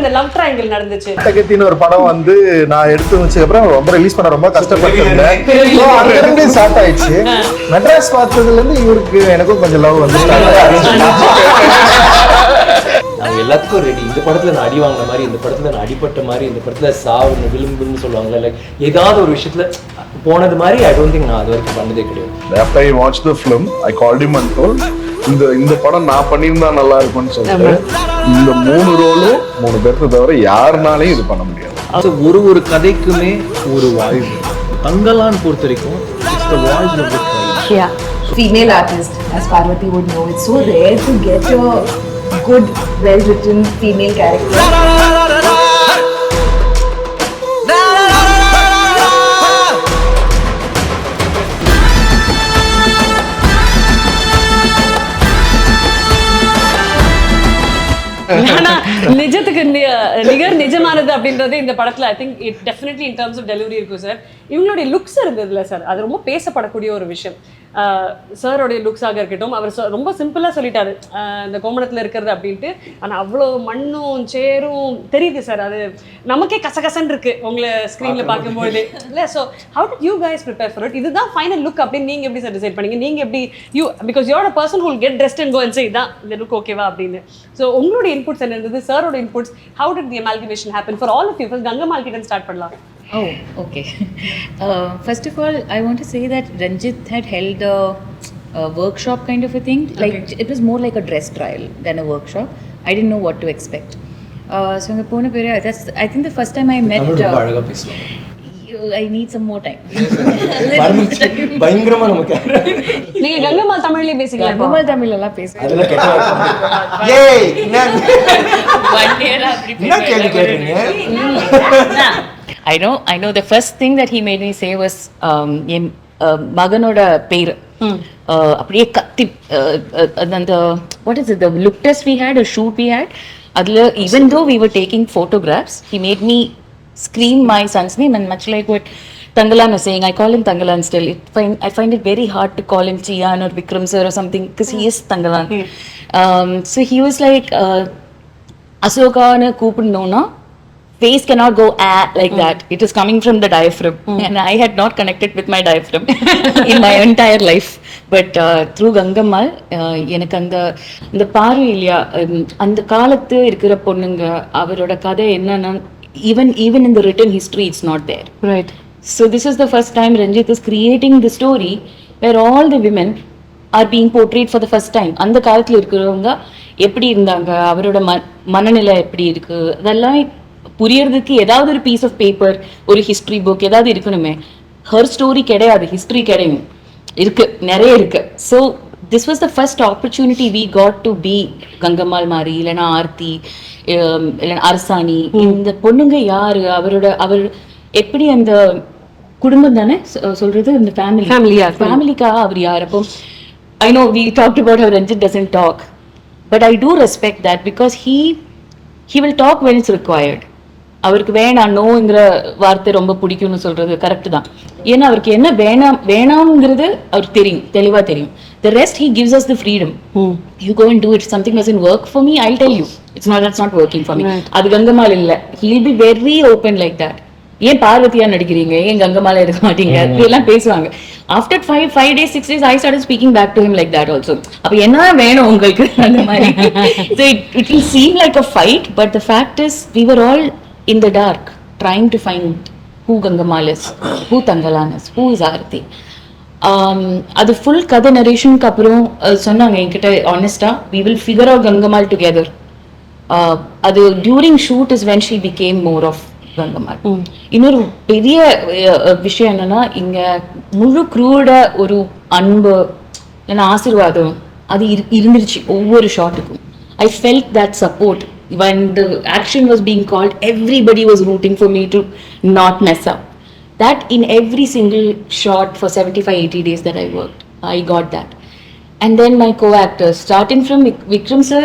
அந்த love triangle நடந்துச்சு? தகத்தின்னு ஒரு படம் வந்து நான் எடுத்து வச்சதுக்கு அப்புறம் ரொம்ப ரிலீஸ் பண்ண ரொம்ப கஷ்டப்பட்டிருந்தேன். அதுல இருந்து ஸ்டார்ட் ஆயிடுச்சு. மெட்ராஸ் பார்த்ததுல இருந்து இவருக்கு எனக்கும் கொஞ்சம் லவ் வந்து நாங்கள் எல்லாத்துக்கும் ரெடி. இந்த படத்துல நான் அடி வாங்கின மாதிரி, இந்த படத்துல நான் அடிப்பட்ட மாதிரி, இந்த படத்துல சாவு விளிம்புன்னு சொல்லுவாங்கல்ல, லைக் ஏதாவது ஒரு விஷயத்துல போனது மாதிரி ஐ டோன்ட் திங்க் நான் அது வரைக்கும் பண்ணதே கிடையாது. After I watched the film, I called him and told, இந்த படம் நான் பண்ணியிருந்தா நல்லா இருக்கும்னு சொல்லிட்டு இந்த 3 ரோலும் 3 பேருக்கு தவிர யாருனாலையும் இது பண்ண முடியாது. ஒரு கதைக்குமே ஒரு வாய்ஸ். தங்கலான் பொறுத்த வரைக்கும் it's the voice of the tribe. Yeah, female artist, as Parvathy would know, it's so rare to get a good, well-written female character. நிஜத்துக்கு நிகர் நிஜமானது அப்படின்றது இந்த படத்துல I think it definitely in terms of delivery இருக்கும் sir. இவங்களுடைய looks இருந்ததுல sir, அது ரொம்ப பேசப்படக்கூடிய ஒரு விஷயம். சாரோடைய லுக்ஸாக இருக்கட்டும், அவர் ரொம்ப சிம்பிளாக சொல்லிட்டாரு இந்த கோமணத்தில் இருக்கிறது அப்படின்ட்டு. ஆனால் அவ்வளோ மண்ணும் சேரும் தெரியுது சார், அது நமக்கே கசகசன்னு இருக்கு உங்களை ஸ்க்ரீனில் பார்க்கும்போது இல்லை. So how did you guys prepare for it? இதுதான் ஃபைனல் லுக் அப்படின்னு நீங்கள் எப்படி சார் டிசைட் பண்ணீங்க? நீங்கள் எப்படி because you're a person who will get dressed and go and say இதான் இந்த லுக் ஓகேவா அப்படின்னு. ஸோ உங்களுடைய இன்புட்ஸ் என்ன இருந்தது, சாரோட inputs, how did the amalgamation happen for all of you? First Gangammal கிட்ட ஸ்டார்ட் பண்ணலாம். Oh, okay. First of all, I want to say that Ranjith had held a workshop kind of a thing. Like it was more like a dress trial than a workshop. I didn't know what to expect. So in the Pune period, that's I think the first time I met. I need some more time. பயங்கரமா நமக்கு நீங்க கங்கம்மாள் தமிழ்லயே பேசிக்கலாம். கங்கம்மாள் தமிழ்ல பேசுறேன். அதெல்லாம் கேட்டா ஏய் என்ன கேள்வி கேக்குறீங்க? I know the first thing that he made me say was மகனோட பேர் அப்படியே கத்தி அந்த what is it, the look test we had, a shoot we had, adla even though we were taking photographs, he made me scream my son's name, and much like what Thangalaan was saying, I call him Thangalaan still. I find it very hard to call him Chiyaan or Vikram sir or something because he is Thangalaan. So he was like Asoka na koopidnona face cannot go like that. It is coming from the diaphragm, and I had not connected with my diaphragm in my entire life. But through Gangammal, எனக்கு அந்த பார்வை இல்லையா, அந்த காலத்து இருக்கிற பொண்ணுங்க அவரோட கதை என்னன்னா even in the written history it's not there. Right. So this is the first time Ranjith is creating the story where all the women are being portrayed for the first time. அந்த காலத்துல இருக்கிறவங்க எப்படி இருந்தாங்க, அவரோட மனநிலை எப்படி இருக்கு, அதெல்லாம் புரியறதுக்கு ஏதாவது ஒரு பீஸ் ஆஃப் பேப்பர், ஒரு ஹிஸ்டரி புக் ஏதாவது இருக்கணுமே. ஹர் ஸ்டோரி கிடையாது, ஹிஸ்டரி கிடையாது, இருக்கு, நிறைய இருக்கு. So this was the first opportunity we got to be Gangammal மாதிரி, இல்லைன்னா ஆர்த்தி, இல்லைன்னா அரசாணி. இந்த பொண்ணுங்க யாரு, அவர் எப்படி அந்த குடும்பம் தானே சொல்றது, இந்த ஃபேமிலிக்காக அவர் யார். அப்போ I know we talked about how Ranjith doesn't talk, but I do respect that because he will talk when it's required. அவருக்கு வேணாம் நோங்கிற வார்த்தை ரொம்ப பிடிக்கும்னு சொல்றது கரெக்ட் தான். ஏன்னா அவருக்கு என்ன வேணாம்ங்கிறது அவருக்கு தெரியும், தெளிவா தெரியும். The rest he gives us the freedom. You go and do it. Something doesn't work for me, I'll tell you. That's not working for me. அது கங்கம்மாள் இல்ல. He'll be very open like that. ஏன் பார்வதியா நடிக்கிறீங்க, ஏன் கங்கம்மாள் எடுக்க மாட்டீங்க, இதெல்லாம் பேசுவாங்க. After 5 days 6 days I started speaking back to him like that also. அப்ப என்ன வேணும் உங்களுக்கு அந்த மாதிரி. So it will seem like a fight, but the fact is we were all in the dark trying to find who Gangammal is, who Thangalaan is, who is Aarthi. அது full கதை நரேஷனுக்கு அப்புறம் சொன்னாங்க என்கிட்ட ஆனஸ்டா, we will figure out Gangammal together. அது during shoot is when she became more of Gangammal. இன்னொரு பெரிய விஷயம் என்னன்னா, இங்க முழு க்ரூட ஒரு அன்பு இல்லைன்னா ஆசீர்வாதம் அது இருந்துருச்சு ஒவ்வொரு ஷாட்டுக்கும். I felt that support. When the action was being called, everybody was rooting for me to not mess up. That in every single shot for 75-80 days that I worked, I got that. And then my co-actors, starting from Vikram sir,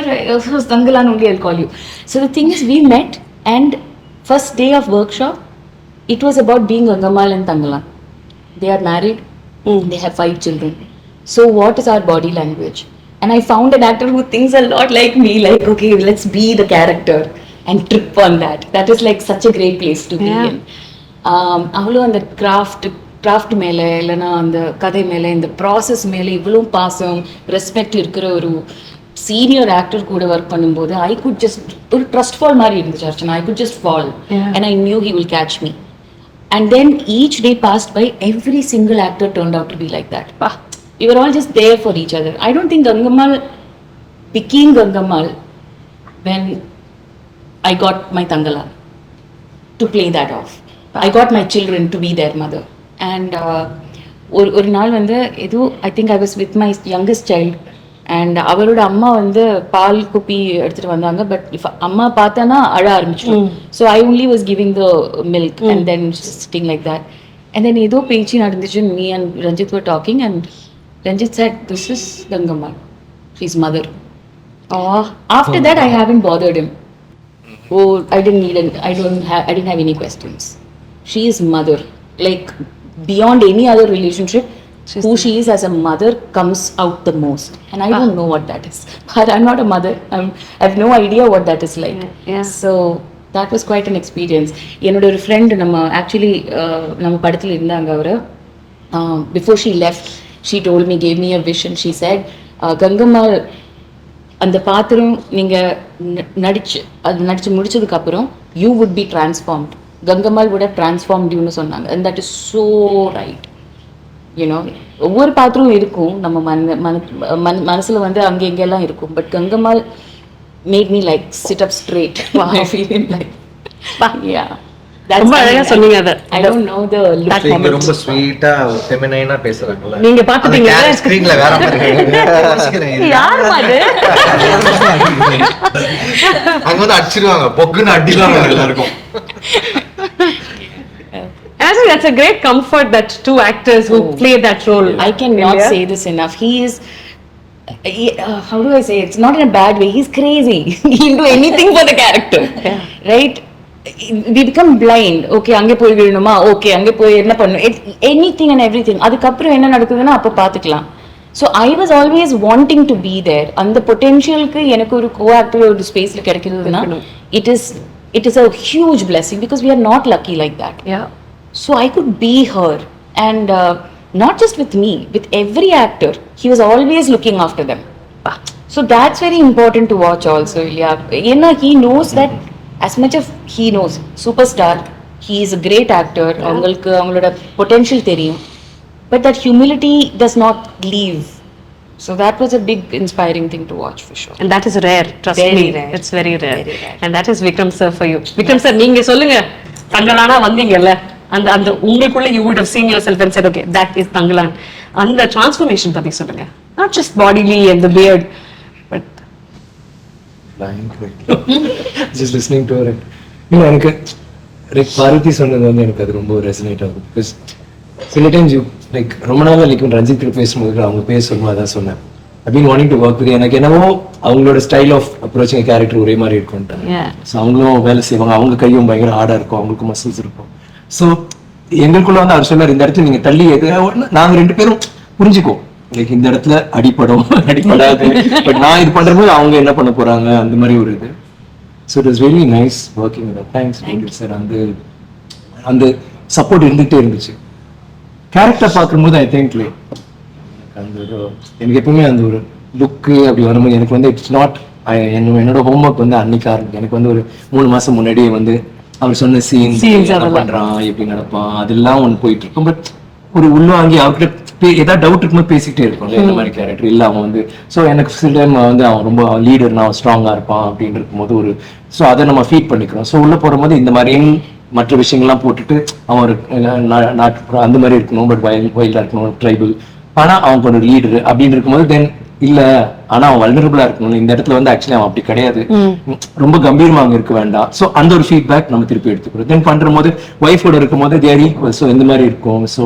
Thangalaan only I'll call you. So the thing is, we met, and first day of workshop, it was about being Gangammal and Thangalaan. They are married, they have 5 children. So what is our body language? And I found an actor who thinks a lot like me, like, okay, let's be the character. and trip on that. That is like such a great place to be in. அவளும் அந்த craft மேலே இல்லைன்னா அந்த கதை மேலே இந்த process மேலே இவ்வளோ பாசம் ரெஸ்பெக்ட் இருக்கிற ஒரு சீனியர் ஆக்டர் கூட ஒர்க் பண்ணும்போது ஐ குட் ஜஸ்ட் ஒரு ட்ரஸ்ட் ஃபால் மாதிரி இருந்துச்சு Archana. I could just fall and I knew he will catch me. And then each day passed by, every single actor turned out to be like that. We were all just there for each other. I don't think Gangamal became Gangamal when I got my Thangalaan to play that off. I got my children to be their mother. And ஒரு நாள் வந்து ஏதோ I think I was with my youngest child and அவரோட அம்மா வந்து பால் குப்பி எடுத்துட்டு வந்தாங்க. But அம்மா பார்த்தானா அழ ஆரம்பிச்சிடும். So I only was giving the milk and then sitting like that. And then ஏதோ பேச்சு நடந்துச்சு. Me and Ranjith were talking and Ranjith said, "This is Gangammal. She's mother." After that I haven't bothered him. I didn't have any questions. She is mother. Like beyond any other relationship, who she is as a mother comes out the most. And I don't know what that is. But I'm not a mother. I have no idea what that is like. So that was quite an experience. என்னோட ஒரு friend நம்ம படத்தில் இருந்தாங்க. அவரு before she left, she told me, gave me a vision. She said, Gangammal, அந்த பாத்திரம் நீங்க நடிச்சு முடிச்சதுக்கு அப்புறம் you would be transformed. Gangammal would have transformed you னு சொன்னாங்க. And that is so right. ஒவ்வொரு பாத்திரம் இருக்கும் நம்ம மனசுல வந்து அங்க எங்கெல்லாம் இருக்கும். But Gangammal made me like sit up straight. I feel like yeah. ரொம்ப அழகா சொன்னீங்க. அத I don't know the look. நீங்க ரொம்ப ஸ்வீட்டா ஃபெமினைனா பேசுறாங்கல. நீங்க பாத்துட்டீங்க ஸ்கிரீன்ல வேற மாதிரி இருக்கு. யார் மாதிரி அங்க வந்து அடிச்சிடுவாங்க, பொக்குன்னு அடிவாங்க எல்லாருக்கும். I think that's a great comfort that two actors who play that role. I cannot say this enough. He is how do I say it? It's not in a bad way. He's crazy. He'll do anything for the character. Right? We become blind. Okay, அங்கே போய் விடணுமா, okay அங்கே போய் என்ன பண்ணணும், anything and everything. அதுக்கப்புறம் என்ன நடக்குதுன்னா அப்போ பார்த்துக்கலாம். So I was always wanting to be there. அந்த பொட்டென்ஷியலுக்கு எனக்கு ஒரு co-actor ஒரு ஸ்பேஸ்ல கிடைக்கிறதுனா it is a huge blessing because we are not lucky like that. So I could be her and not just with me, with every actor. He was always looking after them. So that's very important to watch also. He knows that as much of he knows superstar, he is a great actor. அவங்களோட potential தெரியும். But that humility does not leave. So that was a big inspiring thing to watch for sure. And that is rare, trust very me. Rare. It's very rare. Very rare. And that is Vikram sir for you. Vikram sir, நீங்க சொல்லுங்க, தங்கலானா வந்தீங்கல்ல, அந்த உங்களுக்குள்ள you would have seen yourself and said, okay, that is Thangalaan. அந்த transformation பத்தி சொல்லுங்க. Not just bodily and the beard, but just listening to her. எனக்கு பார்வதி சொன்னது வந்து எனக்கு அது ரொம்ப ரெசனேட் ஆகும். பிகாஸ் சில டைம்ஸ் யூ லைக் ரொம்ப நாள் லைக் ரஞ்சித் கிட்ட பேசும்போது அவங்க பேசும்போது அதான் சொன்னேன், I been wanting to work with. எனக்கு என்னவோ அவங்களோட ஸ்டைல் ஆஃப் அப்ரோச்சிங் கேரக்டர் ஒரே மாதிரி இருக்கும்ட்டாங்க. ஸோ அவங்களும் வேலை செய்வாங்க, அவங்க கையும் பயங்கர ஹார்டாக இருக்கும், அவங்களுக்கு மசில்ஸ் இருக்கும். ஸோ எங்களுக்குள்ள வந்து அவர் சொன்னார், இந்த இடத்துல நீங்க தள்ளி நாங்க 2 பேரும் புரிஞ்சுக்குவோம், லைக் இந்த இடத்துல அடிப்படாது. பட் நான் இது பண்றபோது அவங்க என்ன பண்ண போறாங்க அந்த மாதிரி ஒரு இது. So it was very nice working with. Thanks sir. அந்த சப்போர்ட் இருந்துகிட்டே இருந்துச்சு. கேரக்டர் பார்க்கும்போது ஐ திங்க் லைக் எனக்கு எப்பவுமே அந்த ஒரு லுக்கு அப்படி வரும்போது எனக்கு வந்து இட்ஸ் நாட் என்னோட ஹோம்ஒர்க் வந்து அன்னைக்கு ஆரம்பிக்கும். எனக்கு வந்து ஒரு 3 மாசம் முன்னாடியே வந்து அவர் சொன்ன சீன்ஸ் பண்றான், எப்படி நடப்பான், அதெல்லாம் ஒன்று போயிட்டு இருக்கும். பட் ஒரு உள்வாங்கி அவர்கிட்ட ஏதாவது டவுட் இருக்கும்போது பேசிக்கிட்டே இருக்கும் இந்த மாதிரி கேரக்டர் இல்லை அவன் வந்து. ஸோ எனக்கு சில டைம் வந்து அவன் ரொம்ப லீடர், நான் ஸ்ட்ராங்கா இருப்பான் அப்படின்னு இருக்கும்போது ஒரு ஸோ அதை நம்ம ஃபீட் பண்ணிக்கிறோம். ஸோ உள்ள போகும்போது இந்த மாதிரியும் மற்ற விஷயங்கள்லாம் போட்டுட்டு அவன் நாட்டு அந்த மாதிரி இருக்கணும், பட் வைல்டா இருக்கணும், ட்ரைபல், ஆனா அவன் ஒரு லீடர் அப்படின்னு இருக்கும்போது தென் இல்ல ஆனா அவன் வல்னரபிளா இருக்கணும். இந்த இடத்துல வந்து ஆக்சுவலி அவன் அப்படி கிடையாது, ரொம்ப கம்பீரமா அங்க இருக்க வேண்டாம். ஸோ அந்த ஒரு ஃபீட்பேக் நம்ம திருப்பி எடுத்துக்கிறோம். தென் பண்ற போது ஒய்ஃபோட இருக்கும் போது தேர் ஈக்குவல். ஸோ இந்த மாதிரி இருக்கும். ஸோ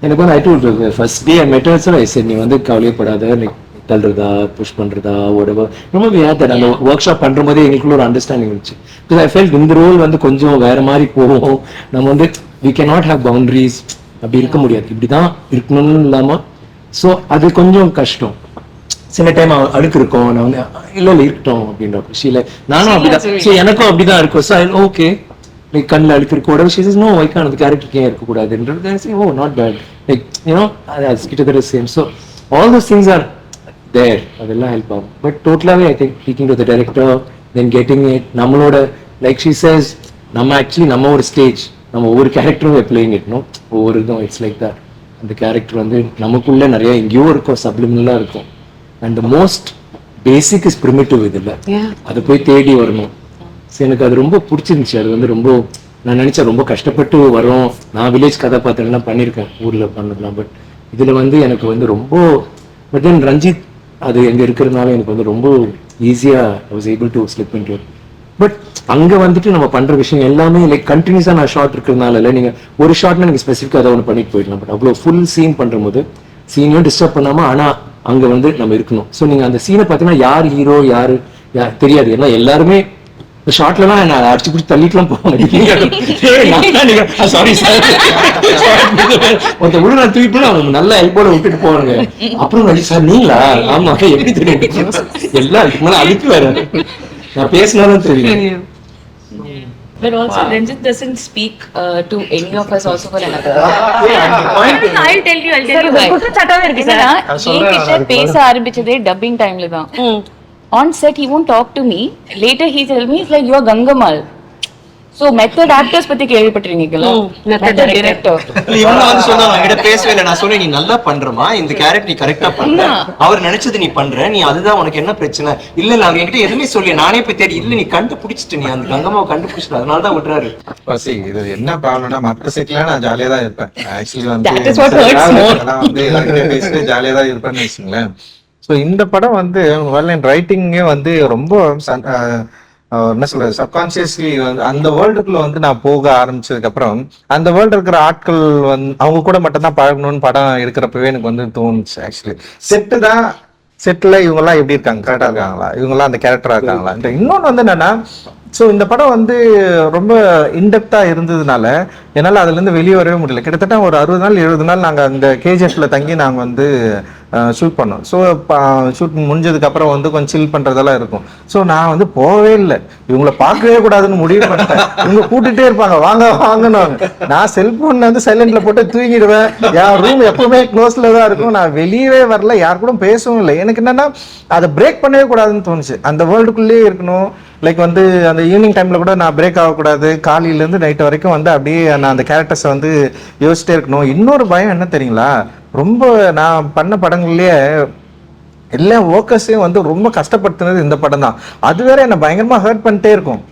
எனக்கு வந்து ஐ டோல்ட் ஃபர்ஸ்ட் டே ஐ மெட் ஹர், ஐ செட் நீ வந்து கவலையப்படாத, நீ தள்ளுறதா புஷ் பண்றதா whatever. ரொம்ப அந்த ஒர்க் ஷாப் பண்ற போதே எங்களுக்குள்ள ஒரு அண்டர்ஸ்டாண்டிங் இருந்துச்சு. பிகாஸ் ஐ ஃபெல்ட் இந்த ரோல் வந்து கொஞ்சம் வேற மாதிரி போகும். நம்ம வந்து we cannot have boundaries, அப்படி இருக்க முடியாது, இப்படிதான் இருக்கணும்னு இல்லாம. ஸோ அது கொஞ்சம் கஷ்டம். சில டைம் அழுக்கு இருக்கும், நான் வந்து இல்ல இருக்கட்டும் அப்படின்ற விஷயம் நானும் அப்படிதான். எனக்கும் அப்படிதான் இருக்கும். ஸோ ஓகே லைக் கண்ணில் அழுக்கு இருக்க உடம்பு ஷீ இஸ் நோ ஒய்க்கான அந்த கேரக்டருக்கு ஏன் இருக்கக்கூடாதுன்றது oh not bad like you know அது கிட்டத்தட்ட same. So all those things are there, அதெல்லாம் ஹெல்ப் ஆகும். பட் டோட்டலாகவே I think speaking to the director then getting it நம்மளோட லைக் ஷீ சேஸ் நம்ம ஆக்சுவலி நம்ம ஒரு ஸ்டேஜ் நம்ம ஒவ்வொரு கேரக்டரும் பிளேயிங் இட்னும் ஒவ்வொரு இதுவும் இட்ஸ் லைக் தட். அந்த கேரக்டர் வந்து நமக்குள்ள நிறைய எங்கேயோ இருக்கும், சப்ளிமினலாக இருக்கும். And the most basic is primitive இதில் அதை போய் தேடி வரணும். ஸோ எனக்கு அது ரொம்ப பிடிச்சிருந்துச்சு. அது வந்து ரொம்ப நான் நினைச்சேன் ரொம்ப கஷ்டப்பட்டு வரோம். நான் வில்லேஜ் கதாபாத்திரம்லாம் பண்ணியிருக்கேன் ஊரில் பண்ணலாம். பட் இதில் வந்து எனக்கு வந்து ரொம்ப பட் தென் ரஞ்சித் அது எங்கே இருக்கிறதுனால எனக்கு வந்து ரொம்ப ஈஸியாக I was able to slip into it. But அங்கே வந்துட்டு நம்ம பண்ணுற விஷயம் எல்லாமே லைக் கண்டினியூஸாக நான் ஷார்ட் இருக்கிறதுனால இல்லை நீங்கள் ஒரு ஷார்ட்னா எனக்கு ஸ்பெசிஃபிக்காக அதை ஒன்று பண்ணிட்டு போயிடலாம். பட் அவ்வளோ ஃபுல் சீன் பண்ணும்போது சீனையும் டிஸ்டர்ப் பண்ணாமல் ஆனால் அங்கே வந்து நம்ம இருக்கணும். ஸோ நீங்கள் அந்த சீனை பார்த்தீங்கன்னா யார் ஹீரோ யார் தெரியாது. ஏன்னா எல்லாருமே ஷார்ட்லாம் நான் அடிச்சு பிடிச்சி தள்ளிட்டுலாம் போவாங்க. சாரி சார் ஒருத்த விட நான் தூக்கிட்டு அவங்க நல்ல ஹெல்ப்போட விட்டுட்டு போவாங்க. அப்புறம் சார் நீங்களா? ஆமா எப்படி தெரியும் எல்லாம் அதுக்கு மேலே அழுக்கு வேற நான் பேசினாலும் தெரியும். But also Ranjith doesn't speak to any of us also for another. I'll tell you why. குற்றச்சாட்டாவே இருக்கு சார். என்கிட்ட பேச ஆரம்பிச்சதே டப்பிங் டைம்ல தான். On set he won't talk to me. Later he tell me it's like you are Gangamal. So method actors பத்தி கேள்விப்பட்டிருக்கீங்களா? Method director. இவங்க வந்து சொன்னாங்க என்கிட்ட பேசவே இல்லை. நான் சொன்னேன் நீ நல்லா பண்றமா, இந்த கேரக்டர் நீ கரெக்டா பண்ற, அவர் நினைச்சது நீ பண்ற, நீ அதுதான் உனக்கு என்ன பிரச்சனை இல்ல இல்ல அவங்க என்கிட்ட எதுவுமே சொல்லி நானே போய் தேடி இல்ல நீ கண்டுபிடிச்சிட்டு நீ அந்த கங்கம்மாவை கண்டுபிடிச்சிட்டு அதனால தான் விட்டுறாரு. இது என்ன ப்ராப்ளம்னா மற்ற செட்ல நான் ஜாலியா தான் இருப்பேன். ஆக்சுவலி வந்து பேசிட்டு ஜாலியா தான் இருப்பேன்னு வச்சுங்களேன். ஸோ இந்த படம் வந்து ரைட்டிங்கே வந்து ரொம்ப என்ன சொல்றது சப்கான்சியஸ்லி வந்து அந்த வேர்ல்டுக்குள்ள வந்து நான் போக ஆரம்பிச்சதுக்கு அப்புறம் அந்த வேர்ல்டு இருக்கிற ஆட்கள் வந்து அவங்க கூட மட்டும் தான் பழகணும்னு படம் எடுக்கிறப்பவே எனக்கு வந்து தோணுச்சு. ஆக்சுவலி செட்டு தான் செட்டில் இவங்கெல்லாம் எப்படி இருக்காங்க, கரெக்டாக இருக்காங்களா, இவங்கெல்லாம் அந்த கேரக்டராக இருக்காங்களா. இன்னொன்று வந்து என்னன்னா ஸோ இந்த படம் வந்து ரொம்ப இன்டெப்த்தாக இருந்ததுனால என்னால் அதுலேருந்து வெளியே வரவே முடியல. கிட்டத்தட்ட ஒரு 60 நாள் 70 நாள் நாங்கள் அங்கே கேஜிஎஃப்ல தங்கி நாங்கள் வந்து ஷூட் பண்ணோம். ஸோ ஷூட் முடிஞ்சதுக்கப்புறம் வந்து கொஞ்சம் சில் பண்ணுறதெல்லாம் இருக்கும். ஸோ நான் வந்து போகவே இல்லை, இவங்கள பார்க்கவே கூடாதுன்னு முடிவு பண்ணிட்டேன். இவங்க கூட்டிகிட்டே இருப்பாங்க வாங்க வாங்கன்னு. நான் செல்ஃபோனில் வந்து சைலண்டில் போட்டு தூங்கிடுவேன். என் ரூம் எப்பவுமே க்ளோஸில் தான் இருக்கும். நான் வெளியவே வரல, யார் கூட பேசவும் இல்லை. எனக்கு என்னென்னா அதை பிரேக் பண்ணவே கூடாதுன்னு தோணுச்சு. அந்த வேர்ல்டுக்குள்ளேயே இருக்கணும். லைக் வந்து அந்த ஈவினிங் டைமில் கூட நான் பிரேக் ஆகக்கூடாது. காலையிலேருந்து நைட்டு வரைக்கும் வந்து அப்படியே நான் அந்த கேரக்டர்ஸை வந்து யோசிச்சிட்டே இருக்கணும். இன்னொரு பயம் என்ன தெரியுங்களா, ரொம்ப நான் பண்ண படங்கள்லயே எல்லா ஒர்க்கர்ஸையும் வந்து ரொம்ப கஷ்டப்படுத்துனது இந்த படம் தான். அது வேற என்னை பயங்கரமாக ஹர்ட் பண்ணிட்டே இருக்கும்.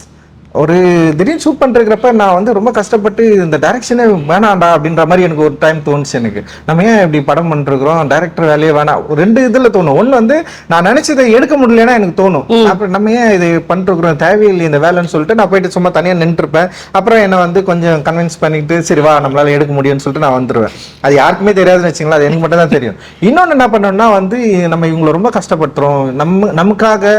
ஒரு திடீர்னு ஷூட் பண்ணிருக்கிறப்ப நான் வந்து ரொம்ப கஷ்டப்பட்டு இந்த டைரக்ஷனே வேணாண்டா அப்படின்ற மாதிரி எனக்கு ஒரு டைம் தோணுச்சு. எனக்கு நம்ம ஏன் இப்படி படம் பண்ணிருக்கிறோம், டைரக்டர் வேலையே வேணாம். 2 இதில் தோணும். ஒன்று வந்து நான் நினைச்சதை எடுக்க முடியலன்னா எனக்கு தோணும், அப்புறம் நம்ம ஏன் இது பண்ணிருக்கிறோம், தேவையில்லை இந்த வேலைன்னு சொல்லிட்டு நான் போயிட்டு சும்மா தனியாக நின்றுருப்பேன். அப்புறம் என்னை வந்து கொஞ்சம் கன்வின்ஸ் பண்ணிட்டு சரி வா நம்மளால எடுக்க முடியும்னு சொல்லிட்டு நான் வந்துடுவேன். அது யாருக்குமே தெரியாதுன்னு வச்சுங்களா, அது எனக்கு மட்டும் தான் தெரியும். இன்னொன்று என்ன பண்ணோம்னா வந்து நம்ம இவங்களை ரொம்ப கஷ்டப்படுத்துறோம், நமக்காக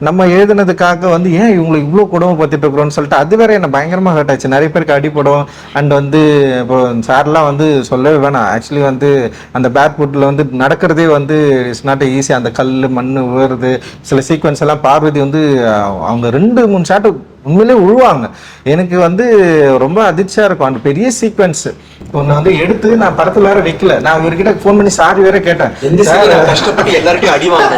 நம்ம எழுதுனதுக்காக வந்து ஏன் இவங்களை இவ்வளோ கொடுமைப்படுத்திட்டு இருக்கிறோம் சொல்லிட்டு அது வேற என்ன பயங்கரமா ஹர்ட் ஆச்சு. நிறைய பேருக்கு அடிப்படும். அண்ட் வந்து இப்போ சார்லாம் வந்து சொல்லவே வேணாம். ஆக்சுவலி வந்து அந்த பேட் ஃபுட்ல வந்து நடக்கிறதே வந்து இட்ஸ் நாட் ஈஸி. அந்த கல் மண் விழுறது சில சீக்வன்ஸ் எல்லாம் பார்வதி வந்து அவங்க 2-3 ஷாட்டு உண்மையிலே உழுவாங்க. எனக்கு வந்து ரொம்ப அதிர்ச்சியா இருக்கும் அந்த பெரிய சீக்வன்ஸ். ஒன்று வந்து எடுத்து நான் படத்துல வேற வைக்கல. நான் இவர்கிட்ட ஃபோன் பண்ணி சாரி வேற கேட்டேன். கஷ்டப்பட்டு எல்லாருக்கும் அடி வாங்க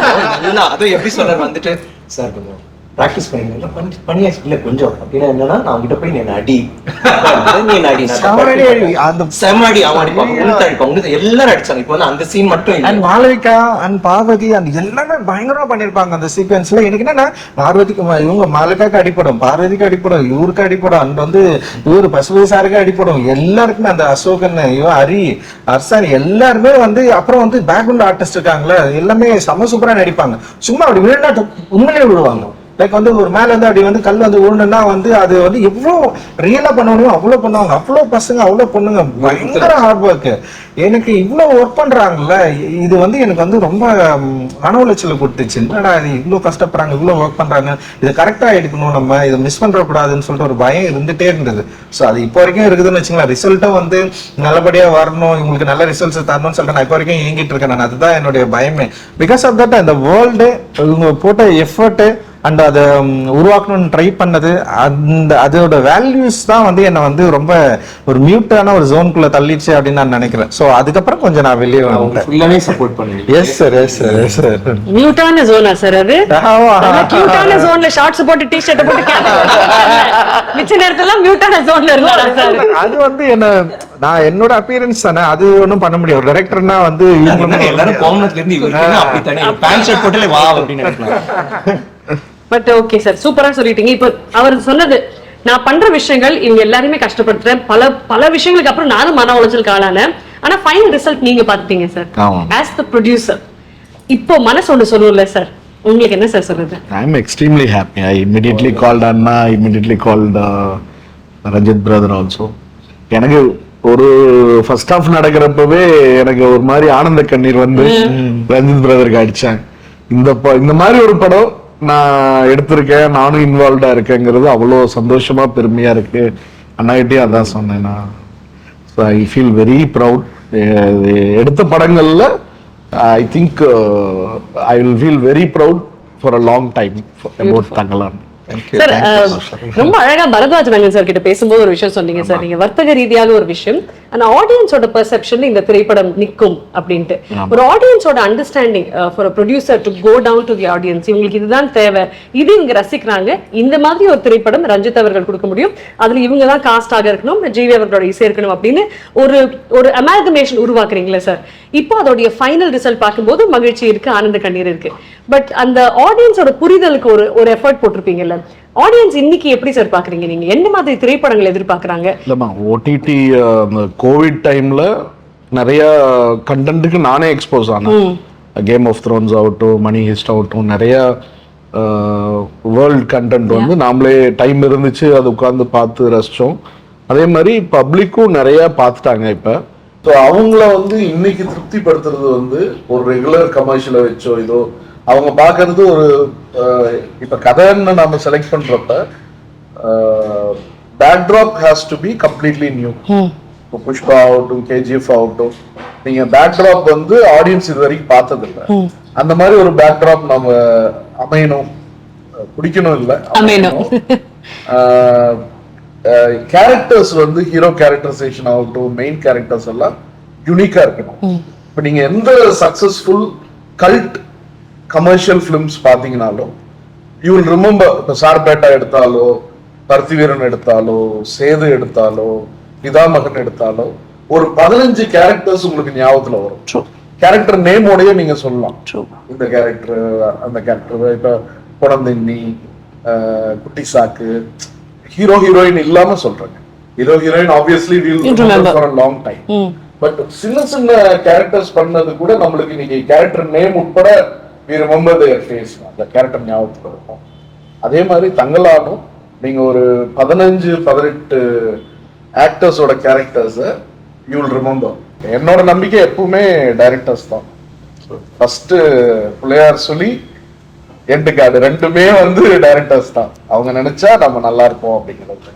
அதுவும் எப்படி சொல்ற வந்துட்டு சார் கொஞ்சம் ப்ராக்டிஸ் பண்ணியாச்சு இல்லை கொஞ்சம் அப்படின்னா என்னன்னா நான் கிட்ட போய் என்ன அடி அந்த செம்மடி அவன் அடிப்பாங்க எல்லாரும் அடிச்சாங்க. இப்போ வந்து அந்த சீன் மட்டும் அண்ட் மாளவிகா அண்ட் பார்வதி அந்த எல்லாமே பயங்கரமா பண்ணிருப்பாங்க அந்த சீக்வன்ஸ்ல. எனக்கு என்னன்னா பார்வதிக்கு இவங்க மாளவிகாக்கு அடிப்படும், பார்வதிக்கு அடிப்படும், இவருக்கு அடிப்படும், அண்ட் வந்து இவரு பசுபதி சாருக்கு அடிப்படும். எல்லாருக்குமே அந்த அசோகன் இவன் ஹரி அர்சான் எல்லாருமே வந்து அப்புறம் வந்து பேக்ரவுண்ட் ஆர்டிஸ்ட் இருக்காங்களே எல்லாமே செம சூப்பரா நடிப்பாங்க. சும்மா அப்படி விழுந்தா உண்மையிலே விழுவாங்க. லைக் வந்து ஒரு மேல இருந்து அப்படி வந்து கல் வந்து விழுணுன்னா வந்து அது வந்து எவ்வளவு ரியலா பண்ண முடியும் அவ்வளவு பண்ணுவாங்க, அவ்வளவு பசங்க அவ்வளவு பொண்ணுங்க, பயங்கர ஹார்ட் ஒர்க். எனக்கு இவ்வளவு ஒர்க் பண்றாங்கல்ல, இது வந்து எனக்கு வந்து ரொம்ப மன உளைச்சல கொடுத்துச்சு. என்னடா இது இவ்வளவு கஷ்டப்படுறாங்க, இவ்வளவு ஒர்க் பண்றாங்க, இதை கரெக்டா எடுக்கணும், நம்ம இதை மிஸ் பண்ற கூடாதுன்னு சொல்லிட்டு ஒரு பயம் இருந்துட்டே இருந்தது. ஸோ அது இப்போ வரைக்கும் இருக்குதுன்னு வச்சுங்களேன். ரிசல்ட்டும் வந்து நல்லபடியா வரணும், இவங்களுக்கு நல்ல ரிசல்ட்ஸ் தரணும்னு சொல்லிட்டு நான் இப்போ வரைக்கும் இயங்கிட்டு இருக்கேன். நான் அதுதான் என்னுடைய பயமே. பிகாஸ் ஆஃப் தட் அந்த வேர்ல்டு இவங்க போட்ட எஃபர்ட் அண்ட் அதை உருவாக்கணும்னு ட்ரை பண்ணது, அதோட வேல்யூஸ் தான் வந்து என்னை வந்து ரொம்ப ஒரு மியூட்டான ஒரு ஜோனுக்குள்ள தள்ளிடுச்சு அப்படின்னு நான் நினைக்கிறேன். ஸோ அதுக்கப்புறம் கொஞ்சம் நான் வெளியே ஃபுல்லாவே சப்போர்ட் பண்ணுங்க. Yes sir, yes sir, yes sir. மியூட்டான ஜோனா சார் அது? கியூட்டான ஜோன்ல ஷார்ட்ஸ் போட்டு டி-ஷர்ட் போட்டு மிச்ச நேரத்துல மியூட்டான ஜோன்ல இருந்தாரா சார்? அது வந்து என்ன, நான் என்னோட அப்பியரன்ஸ் தானே, அது ஒன்றும் பண்ண முடியும். ஒரு டைரக்டர்னா வந்து எல்லாரும் கோமனத்துல இருந்து இவருக்கு அப்படி தனி பேண்ட் ஷர்ட் போட்டுல வா அப்படின்னு நினைக்கலாம். பட் ஓகே சார், சூப்பரா சொல்லிட்டீங்க. இப்போ அவர் சொன்னது, நான் பண்ற விஷயங்கள் இவங்க எல்லாருமே கஷ்டப்படுத்துறேன், பல பல விஷயங்களுக்கு அப்புறம் நானும் மன உளைச்சலுக்கு ஆளானேன், ஆனா ஃபைனல் ரிசல்ட் நீங்க பாத்துட்டீங்க சார் ஆஸ் த ப்ரொடியூசர். இப்போ மனசு ஒன்று சொல்லுவோம்ல சார், உங்களுக்கு என்ன சார் சொல்றது? I am extremely happy. I immediately called Anna, I immediately called Ranjith brother also. எனக்கு ஒரு ஃபர்ஸ்ட் ஹாஃப் நடக்கிறப்பவே எனக்கு ஒரு மாதிரி ஆனந்த கண்ணீர் வந்து ரஞ்சித் பிரதருக்கு அடிச்சாங்க. இந்த மாதிரி ஒரு படம் நான் எடுத்திருக்கேன், நானும் இன்வால்வ்டா இருக்கேங்கிறது அவ்வளோ சந்தோஷமா பெருமையா இருக்கு. அண்ணாகிட்டே அதான் சொன்னேன் நான். So I feel very proud. எடுத்த படங்கள்ல I think I will feel very proud for a long time about Thangalaan. Sir, ரொம்ப அழகா பரத்வாஜ் ரங்கன் சார் கிட்ட பேசும்போது ஒரு விஷயம் சொன்னீங்க சார், நீங்க வர்த்தக ரீதியாக ஒரு விஷயம், ஆனா ஆடியன்ஸோட பெர்செப்ஷன்ல இந்த திரைப்படம் நிற்கும் அப்படின்ட்டு. ஒரு ஆடியன்ஸோட understanding for producer to go down to the audience, இவங்களுக்கு இதுதான் தேவை, இது இவங்க ரசிக்கிறாங்க, இந்த மாதிரி ஒரு திரைப்படம் ரஞ்சித் அவர்கள் கொடுக்க முடியும், அதுல இவங்க தான் காஸ்டாக இருக்கணும், ஜிவி அவர்களோட இசை இருக்கணும் அப்படின்னு ஒரு அமால்கமேஷன் உருவாக்குறீங்களா சார்? இப்போ அதோடைய ஃபைனல் ரிசல்ட் பார்க்கும்போது மகிழ்ச்சி இருக்கு, ஆனந்த கண்ணீர் இருக்கு. பட் அந்த ஆடியன்ஸோட புரிதலுக்கு ஒரு எஃபர்ட் போட்டிருப்பீங்கல்ல, ஆடியன்ஸ் இன்னைக்கு எப்படி சார் பாக்குறீங்க? நீங்க என்ன மாதிரி திரைப்படங்கள் எதிர்பார்க்கறாங்க? இல்லம்மா, ஓடிடி கோவிட் டைம்ல நிறைய கண்டென்ட்டுக்கு நானே எக்ஸ்போஸ் ஆனேன். கேம் ஆஃப் த்ரோன்ஸ் ஆகட்டும், மணி ஹிஸ்ட் ஆகட்டும், நிறைய வேர்ல்ட் கண்டென்ட் வந்து நாமளே டைம் இருந்துச்சு அது உட்காந்து பார்த்து ரசிச்சோம். அதே மாதிரி பப்ளிக்கும் நிறைய பார்த்துட்டாங்க இப்ப. ஸோ அவங்கள வந்து இன்னைக்கு திருப்திப்படுத்துறது வந்து ஒரு ரெகுலர் கமர்ஷியலை வச்சோ இதோ அவங்க பார்க்கறது ஒரு இப்ப கதைன்னு நம்ம செலக்ட் பண்றப்ப backdrop has to be completely new. இப்போ புஷ்பா ஆகட்டும், கேஜிஎஃப் ஆகட்டும், நீங்க பேக்ட்ராப் வந்து ஆடியன்ஸ் இது வரைக்கும் பார்த்தது இல்லை. அந்த மாதிரி ஒரு பேக்ட்ராப் நம்ம அமையணும், பிடிக்கணும் இல்லை அமையணும். கேரக்டர்ஸ் வந்து ஹீரோ கேரக்டரைசேஷன் ஆகட்டும், மெயின் கேரக்டர்ஸ் எல்லாம் யூனிக்கா இருக்கணும். இப்ப நீங்க எந்த சக்சஸ்ஃபுல் கல்ட் கமர்ஷியல் பிலிம்ஸ் பாத்தீங்கன்னாலும் யூ வில் ரிமெம்பர். இப்ப சார்பேட்டா எடுத்தாலோ, பருத்தி வீரன் எடுத்தாலோ, சேது எடுத்தாலோ, பிதாமகன் எடுத்தாலோ, ஒரு 15 கேரக்டர்ஸ் உங்களுக்கு ஞாபகத்துல வரும். கேரக்டர் நேமோடய நீங்க சொல்லலாம், இந்த கேரக்டர் அந்த கேரக்டர். இப்ப குழந்தைன்னி, குட்டி சாக்கு, ஹீரோ ஹீரோயின் இல்லாம சொல்றாங்க. Hero heroine obviously will remember for a long time. But சின்ன சின்ன கேரக்டர்ஸ் பண்ணது கூட நம்மளுக்கு இன்னைக்கு கேரக்டர் நேம் உட்பட we remember their face, அந்த கேரக்டர் ஞாபகத்துக்கு இருக்கும். அதே மாதிரி தங்கலானும் நீங்க ஒரு 15-18 ஆக்டர்ஸோட கேரக்டர்ஸை யூ வில் ரிமெம்பர். என்னோட நம்பிக்கை எப்பவுமே டைரக்டர்ஸ் தான். ஃபர்ஸ்ட் பிள்ளையார் சொல்லி எண்டு கார்டு ரெண்டுமே வந்து டைரக்டர்ஸ் தான். அவங்க நினைச்சா நம்ம நல்லா இருப்போம் அப்படிங்கிறது.